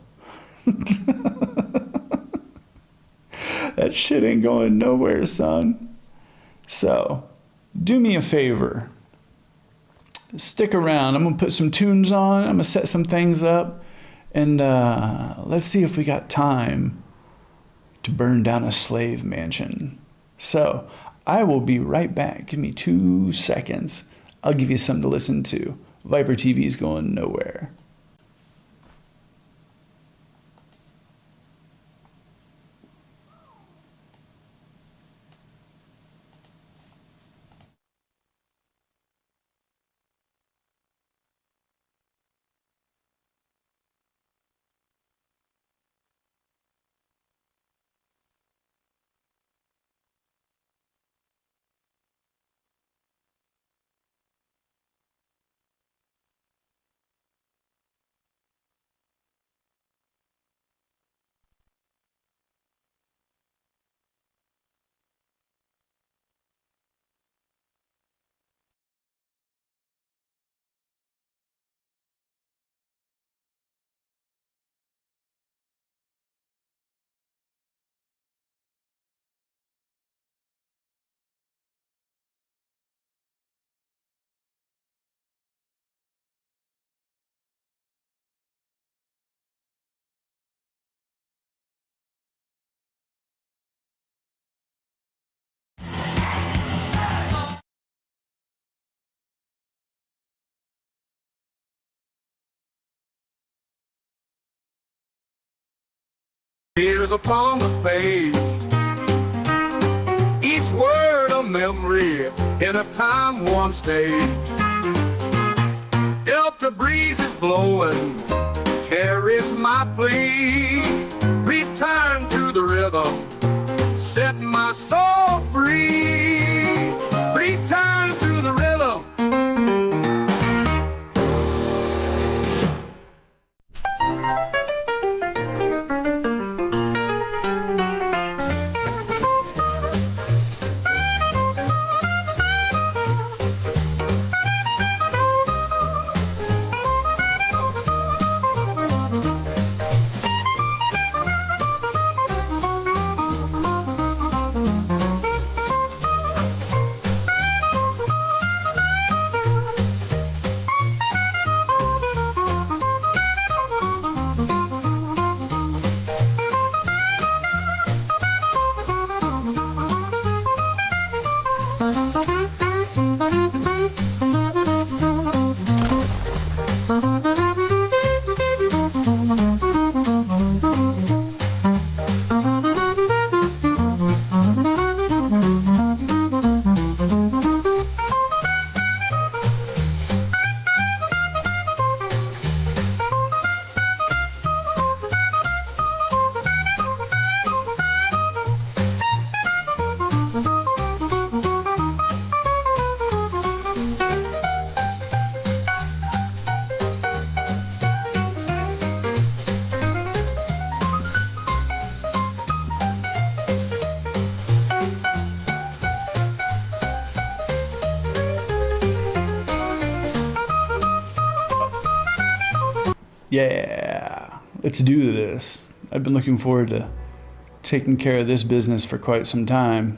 that shit ain't going nowhere, son. So do me a favor. Stick around. I'm going to put some tunes on. I'm going to set some things up. And let's see if we got time to burn down a slave mansion. So I will be right back. Give me 2 seconds. I'll give you something to listen to. ViperTV is going nowhere. Here's upon the page, each word a memory in a time once stayed. If the breeze is blowing, carries my plea. Return to the rhythm, set my soul free. Return to the rhythm. Yeah, let's do this. I've been looking forward to taking care of this business for quite some time.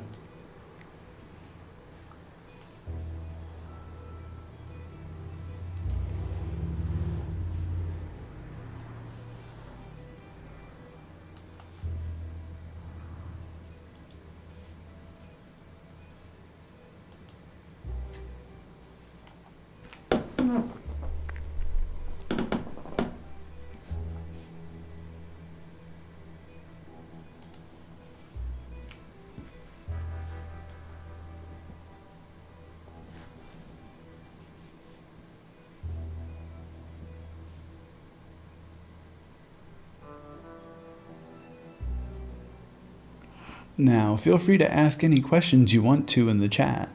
Now, feel free to ask any questions you want to in the chat.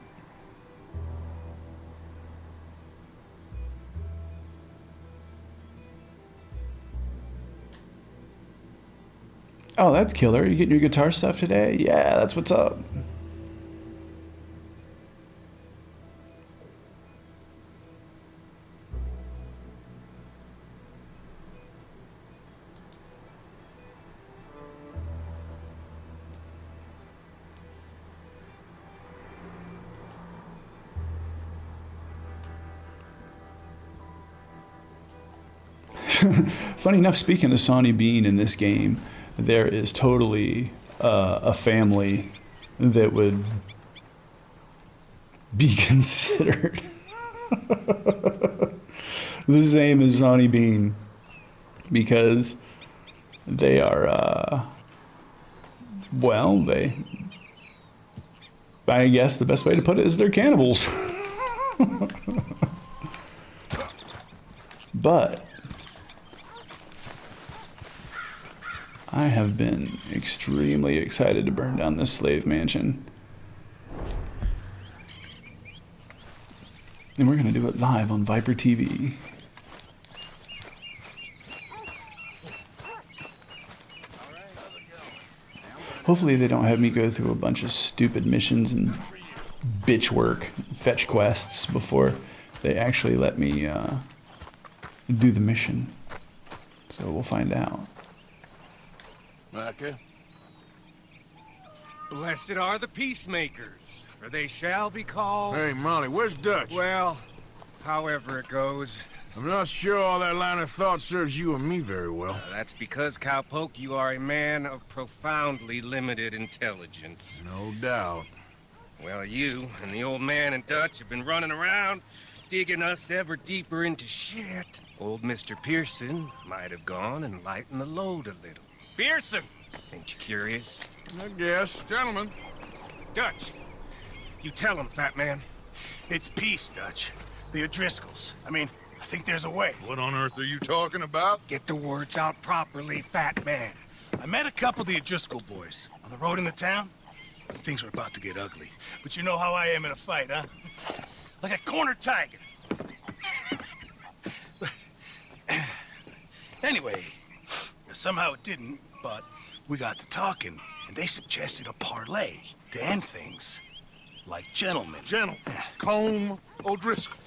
Oh, that's killer. You getting your guitar stuff today? Yeah, that's what's up. Funny enough, speaking of Sawney being in this game, there is totally a family that would be considered the same as Sawney Bean, because they are, well, I guess the best way to put it is they're cannibals. But I have been extremely excited to burn down this slave mansion. And we're going to do it live on ViperTV. Hopefully they don't have me go through a bunch of stupid missions and bitch work, fetch quests before they actually let me do the mission. So we'll find out. Micah. Blessed are the peacemakers, for they shall be called... Hey, Molly, where's Dutch? Well, however it goes. I'm not sure all that line of thought serves you and me very well. That's because, Cowpoke, you are a man of profoundly limited intelligence. No doubt. Well, you and the old man and Dutch have been running around, digging us ever deeper into shit. Old Mr. Pearson might have gone and lightened the load a little. Pearson! Ain't you curious? I guess. Gentlemen. Dutch, you tell him, fat man. It's peace, Dutch. The O'Driscolls. I mean, I think there's a way. What on earth are you talking about? Get the words out properly, fat man. I met a couple of the O'Driscoll boys on the road into town. Things were about to get ugly. But you know how I am in a fight, huh? Like a cornered tiger. Anyway, somehow it didn't, but we got to talking, and they suggested a parlay to end things like gentlemen. Gentlemen. Combe O'Driscoll.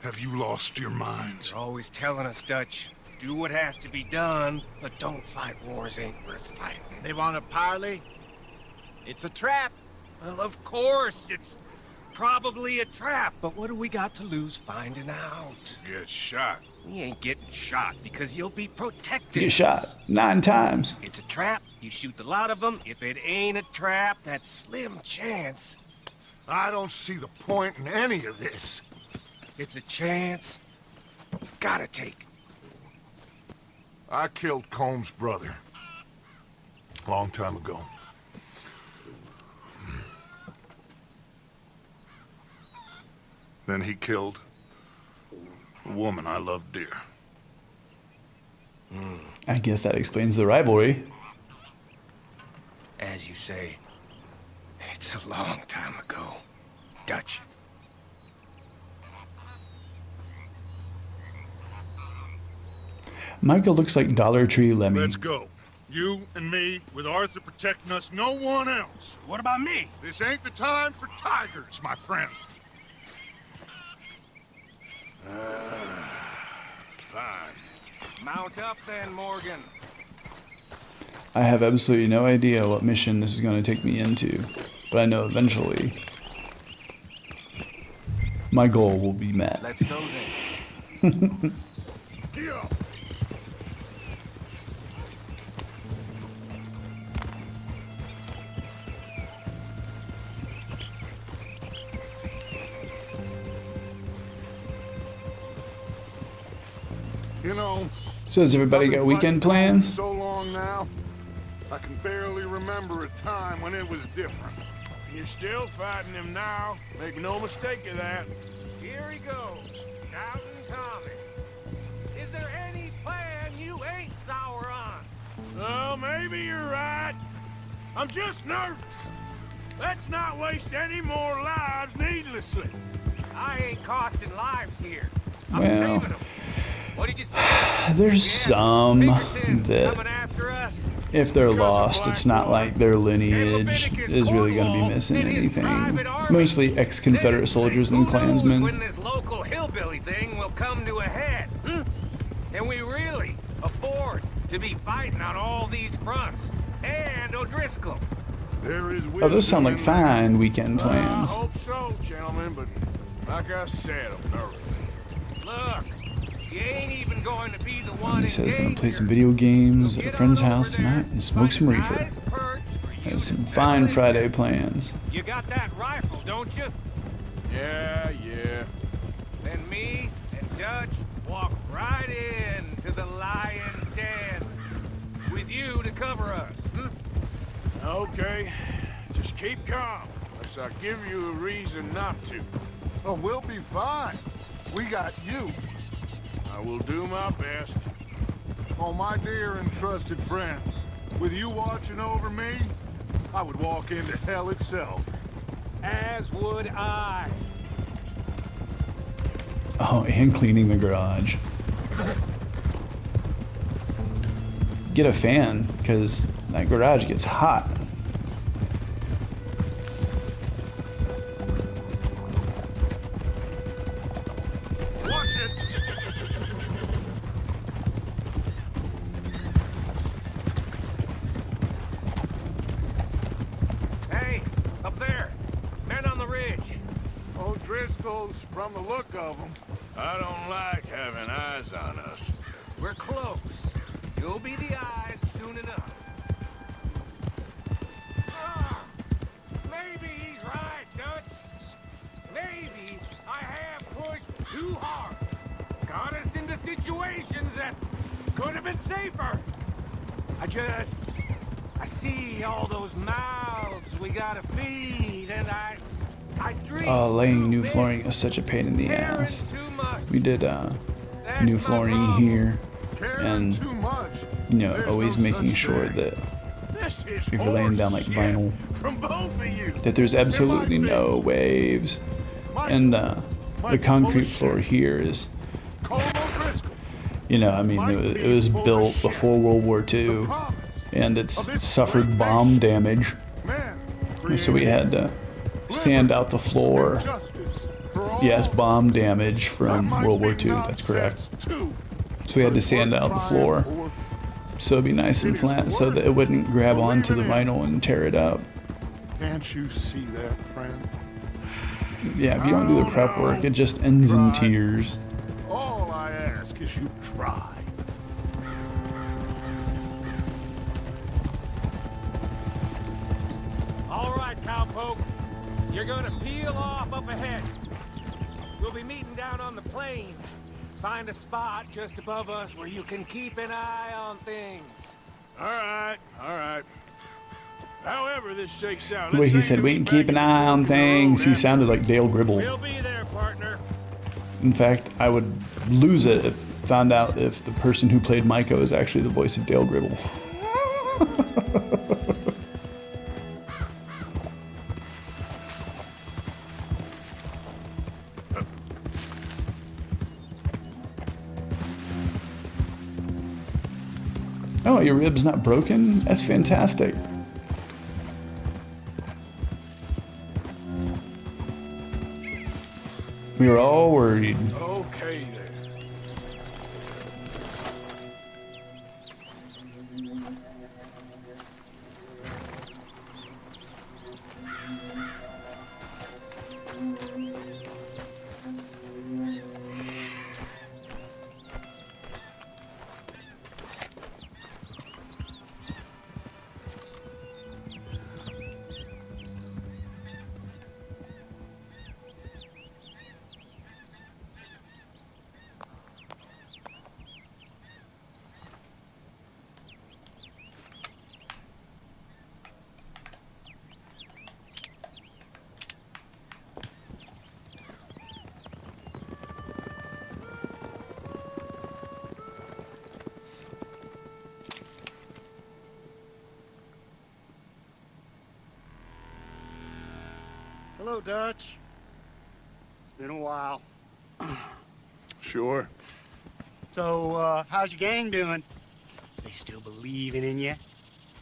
Have you lost your minds? You're always telling us, Dutch. Do what has to be done, but don't fight wars ain't worth fighting. They want a parley? It's a trap. Well, of course, it's probably a trap, but what do we got to lose finding out? Get shot. We ain't getting shot because you'll be protected. Get shot 9 times. It's a trap. You shoot a lot of them. If it ain't a trap, that's slim chance. I don't see the point in any of this. It's a chance you gotta take. I killed Combs' brother. Long time ago. Then he killed a woman I loved dear. I guess that explains the rivalry. As you say, it's a long time ago, Dutch. Michael looks like Dollar Tree Lemmy. Let's go. You and me, with Arthur protecting us, no one else. What about me? This ain't the time for tigers, my friend. Fine. Mount up then, Morgan. I have absolutely no idea what mission this is going to take me into, but I know eventually my goal will be met. Let's go then. Yeah. You know, So has everybody got weekend plans? so long now, I can barely remember a time when it was different. You're still fighting him now. Make no mistake of that. Here he goes, Doubting Thomas. Is there any plan you ain't sour on? Well, maybe you're right. I'm just nervous. Let's not waste any more lives needlessly. I ain't costing lives here. I'm Well, saving them. What did you say? there's some that Coming after us? if they're lost, it's not like their lineage is really going to be missing anything. Mostly ex-Confederate soldiers and Who knows when Klansmen. this local hillbilly thing will come to a head? Can we really afford to be fighting on all these fronts? And O'Driscoll. There is Oh, those sound like fine weekend I plans. hope so, gentlemen, but like I said, I'm nervous. Look, you ain't even going to be the one He says in we're going to play danger. some video games at a Get friend's on over house there, tonight and smoke some find a reefer. nice perch for you There's some to fine settle Friday into. plans. You got that rifle, don't you? Yeah. Then me and Dutch walk right in to the lion's den with you to cover us. Okay, just keep calm, unless I give you a reason not to. Oh, we'll be fine. We got you. I will do my best. Oh, my dear and trusted friend, with you watching over me, I would walk into hell itself. As would I. Oh, and cleaning the garage. Get a fan, because that garage gets hot. Watch it! Hey, up there. Men on the ridge. O'Driscoll's, from the look of them. I don't like having eyes on us. We're close. You'll be the eyes soon enough. Maybe he's right, Dutch. Maybe I have pushed too hard. Got us into situations that could have been safer. I see all those mouths we gotta feed, and I dream. Laying new flooring is such a pain in the ass. We did new flooring here, and you know, always making sure that if you're laying down like vinyl, that there's absolutely no waves, and the concrete floor here is, you know, I mean, it was built before World War II, and it's suffered bomb damage, so we had to sand out the floor. Yes, bomb damage from World War II, that's correct. So we had to sand out the floor so it'd be nice and flat so that it wouldn't grab onto the vinyl and tear it up. Can't you see that, friend? Yeah, if you don't do the prep work, it just ends in tears. All I ask is you try. All right, cowpoke. You're gonna peel off up ahead. We'll be meeting down on the plain. Find a spot just above us where you can keep an eye on things. All right, all right. However this shakes out. The way he said, we can keep an eye on things, he sounded like Dale Gribble. We'll be there, partner. In fact, I would lose it if found out if the person who played Myco is actually the voice of Dale Gribble. Oh, your rib's not broken? That's fantastic. We were all worried. Okay then. Hello, Dutch. It's been a while. Sure. So, how's your gang doing? They still believing in you?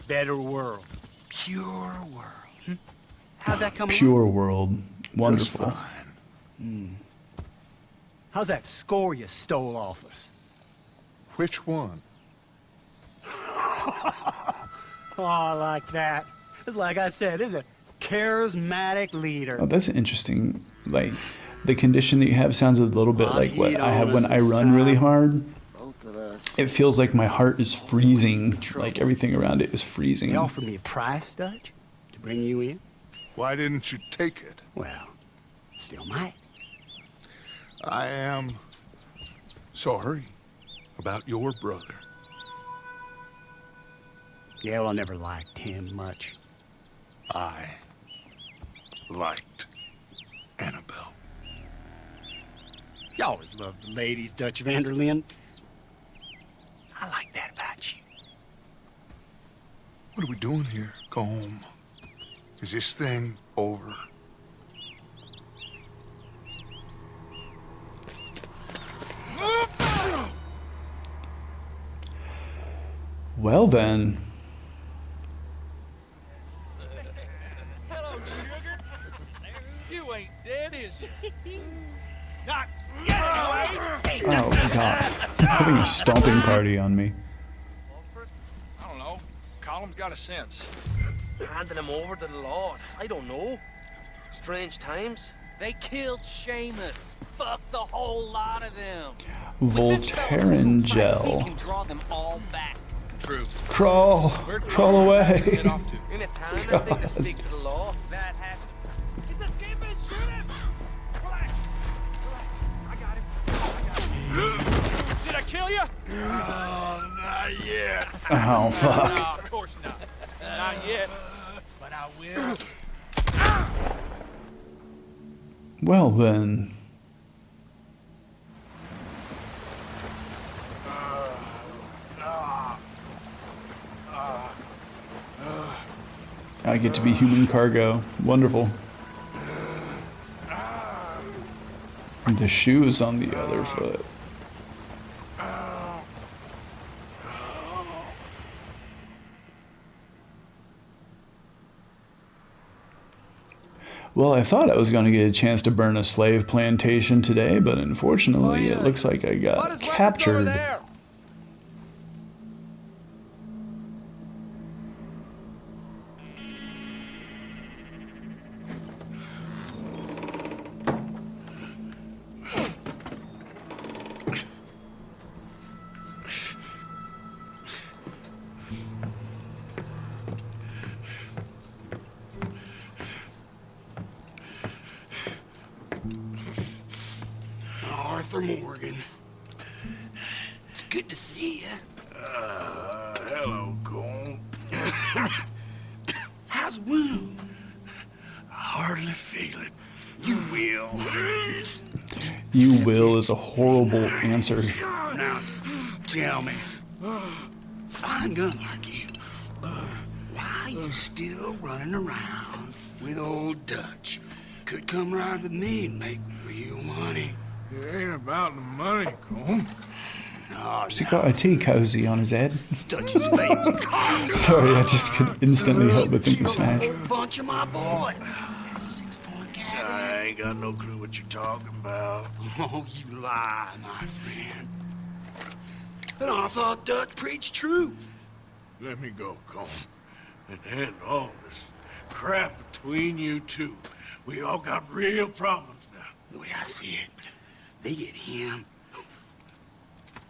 Better world. Pure world. How's that coming? Pure world. Wonderful. How's that score you stole off us? Which one? Oh, I like that. It's like I said, this is a charismatic leader. Oh, that's interesting. Like, the condition that you have sounds a little bit like what I have when I run really hard. Both of us. It feels like my heart is freezing. Like everything around it is freezing. They offered me a price, Dutch, to bring you in. Why didn't you take it? Well, still might. I am sorry about your brother. Yeah, well, I never liked him much. I liked Annabelle. You always loved the ladies, Dutch Vanderlyn. I like that about you. What are we doing here? Go home. Is this thing over? Well then. Hello, sugar. You ain't dead, is you? Not Oh god. Having a stomping party on me. I don't know. Column's got a sense. Handing him over to the lords. I don't know. Strange times. They killed Seamus. Fuck the whole lot of them. Voltaren We gel. can draw them all back. True. Crawl. Crawl away. In a town, I think they speak to the law. That has to. He's escaping. Shoot him. Relax. Relax. I got him. I got him. Did I kill kill you? Oh, not yet. Oh, fuck. No, of course not. Not yet. But I will. Well then. I get to be human cargo. Wonderful. And the shoes on the other foot. Well, I thought I was going to get a chance to burn a slave plantation today, but unfortunately, it looks like I got captured. Arthur Morgan. It's good to see you. Hello, Cole. How's the wound? I hardly feel it. You will. You will is a horrible answer. Now, tell me, fine gun like you, why are you still running around with old Dutch? Could come ride with me and make real money. It ain't about the money, Cole. No, He's got a tea cozy on his head. Dutch's face. Sorry, I just could instantly help but think of Snatch. Bunch of my boys. 6 Point Cat. I ain't got no clue what you're talking about. Oh, you lie, my friend. And I thought Dutch preached truth. Let me go, Cole. And end all this crap between you two. We all got real problems now. The way I see it, they get him.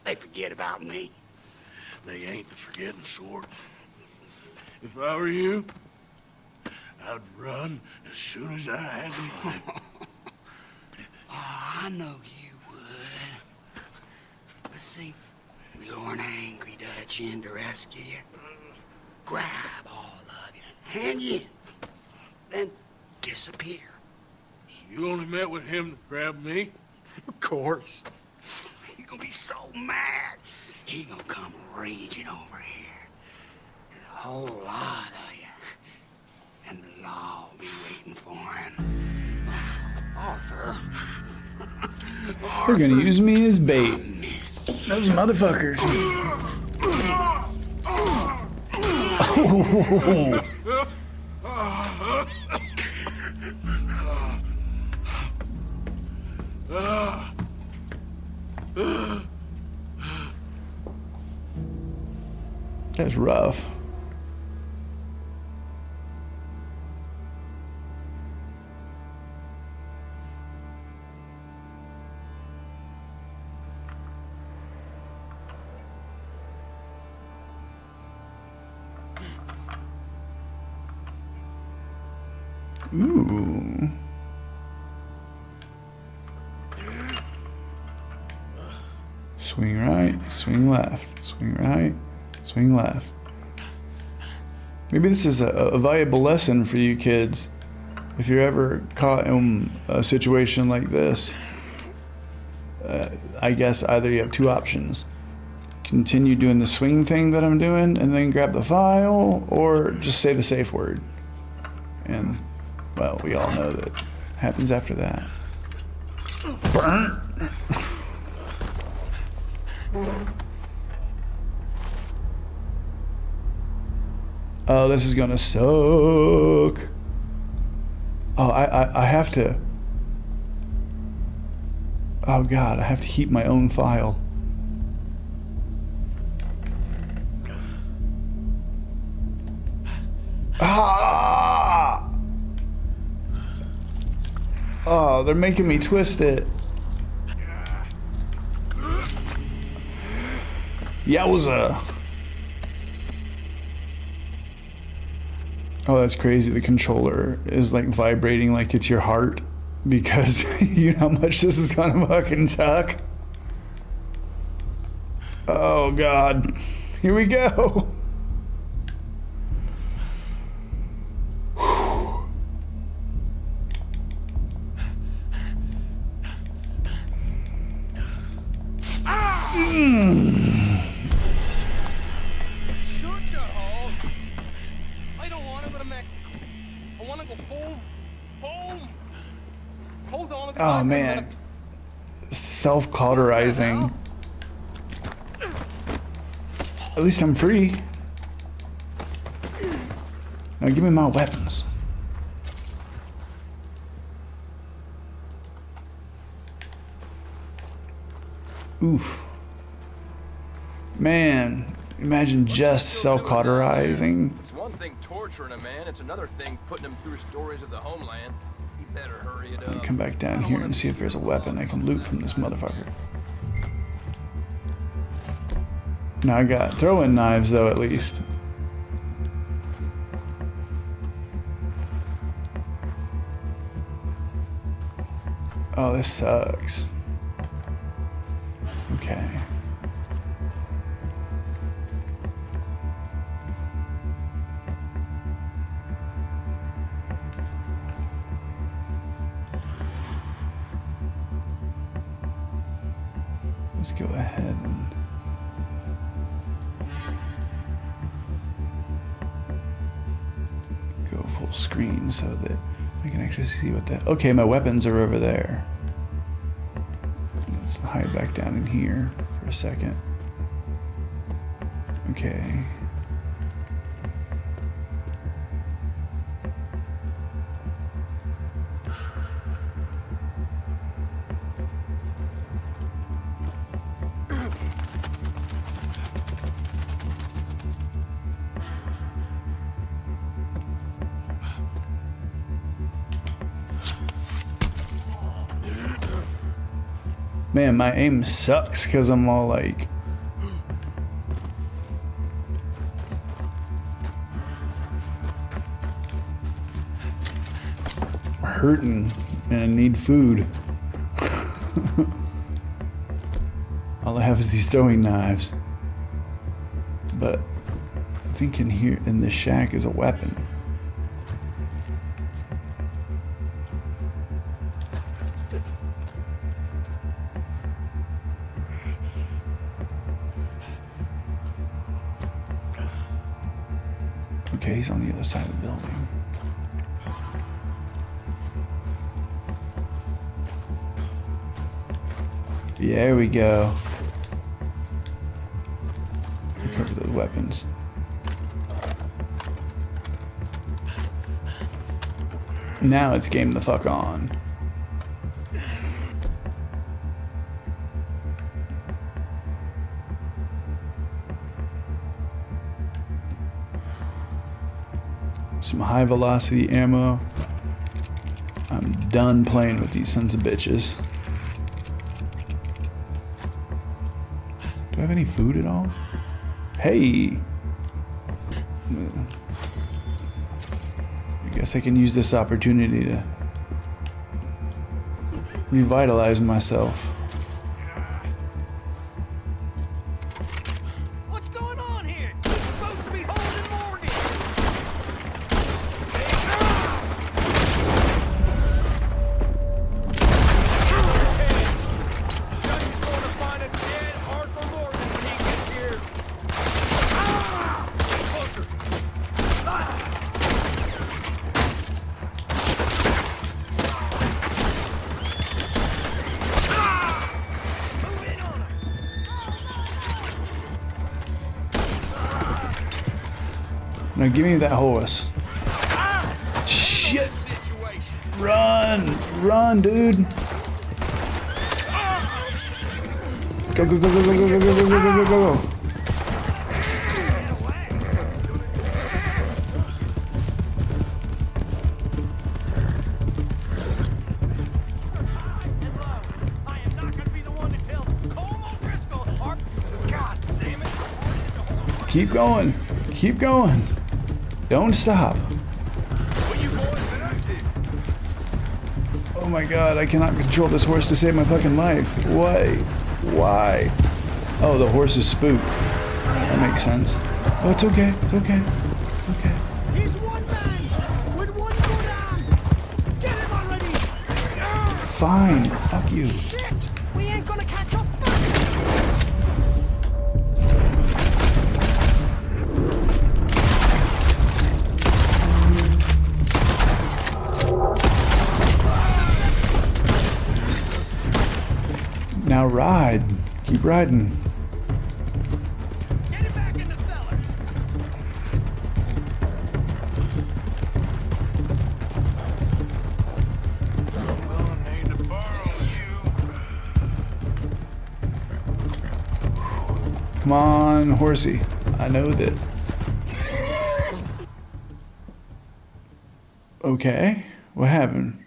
They forget about me. They ain't the forgetting sort. If I were you, I'd run as soon as I had the money. Oh, I know you would. But see, we lure an angry Dutch in to rescue you. Grab all of you and hand you in. Then disappear. So you only met with him to grab me? Of course. He's gonna be so mad. He gonna come raging over here. And a whole lot of you. And the law will be waiting for him. Arthur. They're gonna use me as bait. Those motherfuckers. Oh. That's rough. Ooh. Swing right, swing left, swing right, swing left. Maybe this is a valuable lesson for you kids. If you're ever caught in a situation like this, I guess either you have two options. Continue doing the swing thing that I'm doing and then grab the file, or just say the safe word. And, well, we all know that happens after that. Burn! Oh, this is gonna suck. Oh, I have to. Oh God, I have to heat my own file. Ah! Oh, they're making me twist it. Yowza. Oh, that's crazy. The controller is like vibrating like it's your heart because you know how much this is gonna fucking suck. Oh God. Here we go. Shut your hole. I don't want to go to Mexico. I want to go home. Home. Hold on. Oh man. Self-cauterizing. At least I'm free. Now give me my weapons. Oof. Man, imagine just self-cauterizing. It's one thing torturing a man, it's another thing putting him through stories of the homeland. You better hurry it up. Come back down here and see if there's a weapon I can loot from this motherfucker. Now I got throwing knives though, at least. Oh, this sucks. Okay. Let's go ahead and go full screen so that I can actually see what that. Okay, my weapons are over there. Let's hide back down in here for a second. Okay. Man, my aim sucks because I'm all like hurting and I need food. All I have is these throwing knives. But I think in here in this shack is a weapon. Okay, he's on the other side of the building. Yeah, there we go. Recover those weapons. Now it's game the fuck on. Some high velocity ammo. I'm done playing with these sons of bitches. Do I have any food at all? Hey! I guess I can use this opportunity to revitalize myself. What's going on here? You're supposed to be holding Morgan. Judge is going to find a dead Arthur Morgan when he gets here. Closer. Now give me that horse. Shit! Run! Run, dude! Go, go, go, go, go, go, go, go, go, go, go, go. Keep going. Keep going. Don't stop. Oh my god, I cannot control this horse to save my fucking life. Why? Why? Oh, the horse is spooked. That makes sense. Oh, it's okay. It's okay. It's okay. He's one man with one good arm. Get him already. Fine. Fuck you. Shit. We ain't gonna catch up. Now ride. Keep riding. Get him back in the cellar. I'm gonna need to borrow you. Come on, horsey. I know that. Okay. What happened?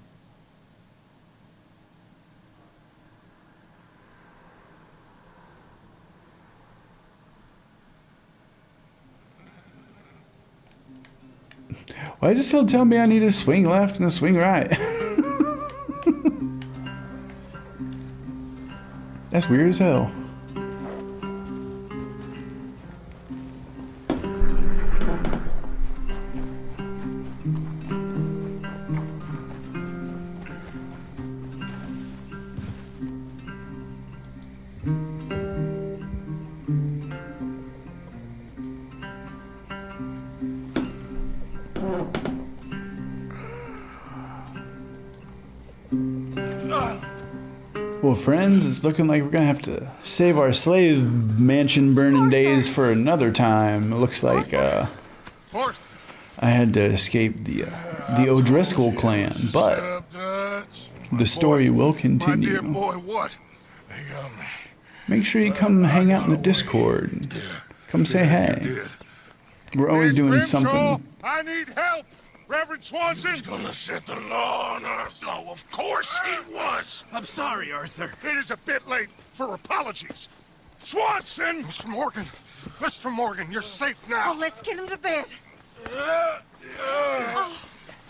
Why is it still telling me I need to swing left and a swing right? That's weird as hell. Well, friends, it's looking like we're gonna have to save our slave mansion burning days for another time. It looks like I had to escape the O'Driscoll clan, but the story will continue. My dear boy, what? Make sure you come hang out in the Discord. Come say hey. We're always doing something. I need help! Reverend Swanson's gonna set the law on earth. Oh, of course he was. I'm sorry, Arthur. It is a bit late for apologies. Swanson! Mr. Morgan, you're safe now. Oh, let's get him to bed.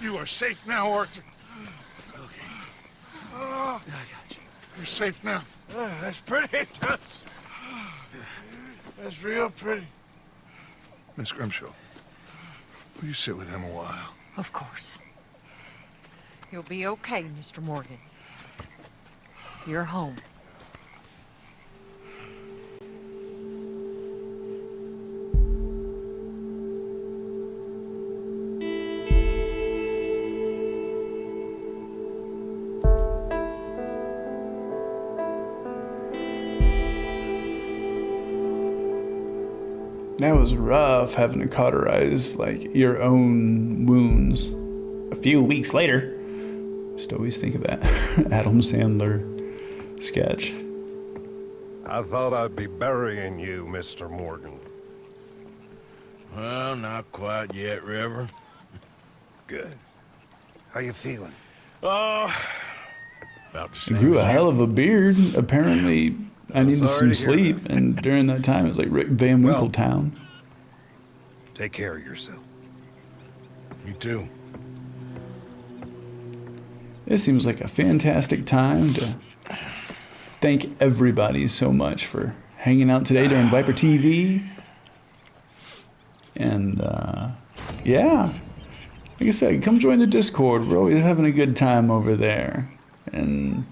You are safe now, Arthur. Okay. I got you. You're safe now. That's pretty. That's real pretty. Miss Grimshaw, will you sit with him a while? Of course. You'll be okay, Mr. Morgan. You're home. That was rough, having to cauterize like your own wounds. A few weeks later, just always think of that Adam Sandler sketch. I thought I'd be burying you, Mr. Morgan. Well, not quite yet, Reverend. Good. How you feeling? Oh, about the He same. grew a as you. hell of a beard. Apparently, I needed some sleep, and during that time, it was like Rick Van Winkle town. Take care of yourself. You too. It seems like a fantastic time to thank everybody so much for hanging out today during ViperTV. And, yeah. Like I said, come join the Discord. We're always having a good time over there. And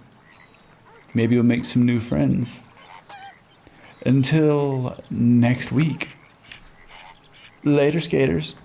maybe we'll make some new friends. Until next week. Later, skaters.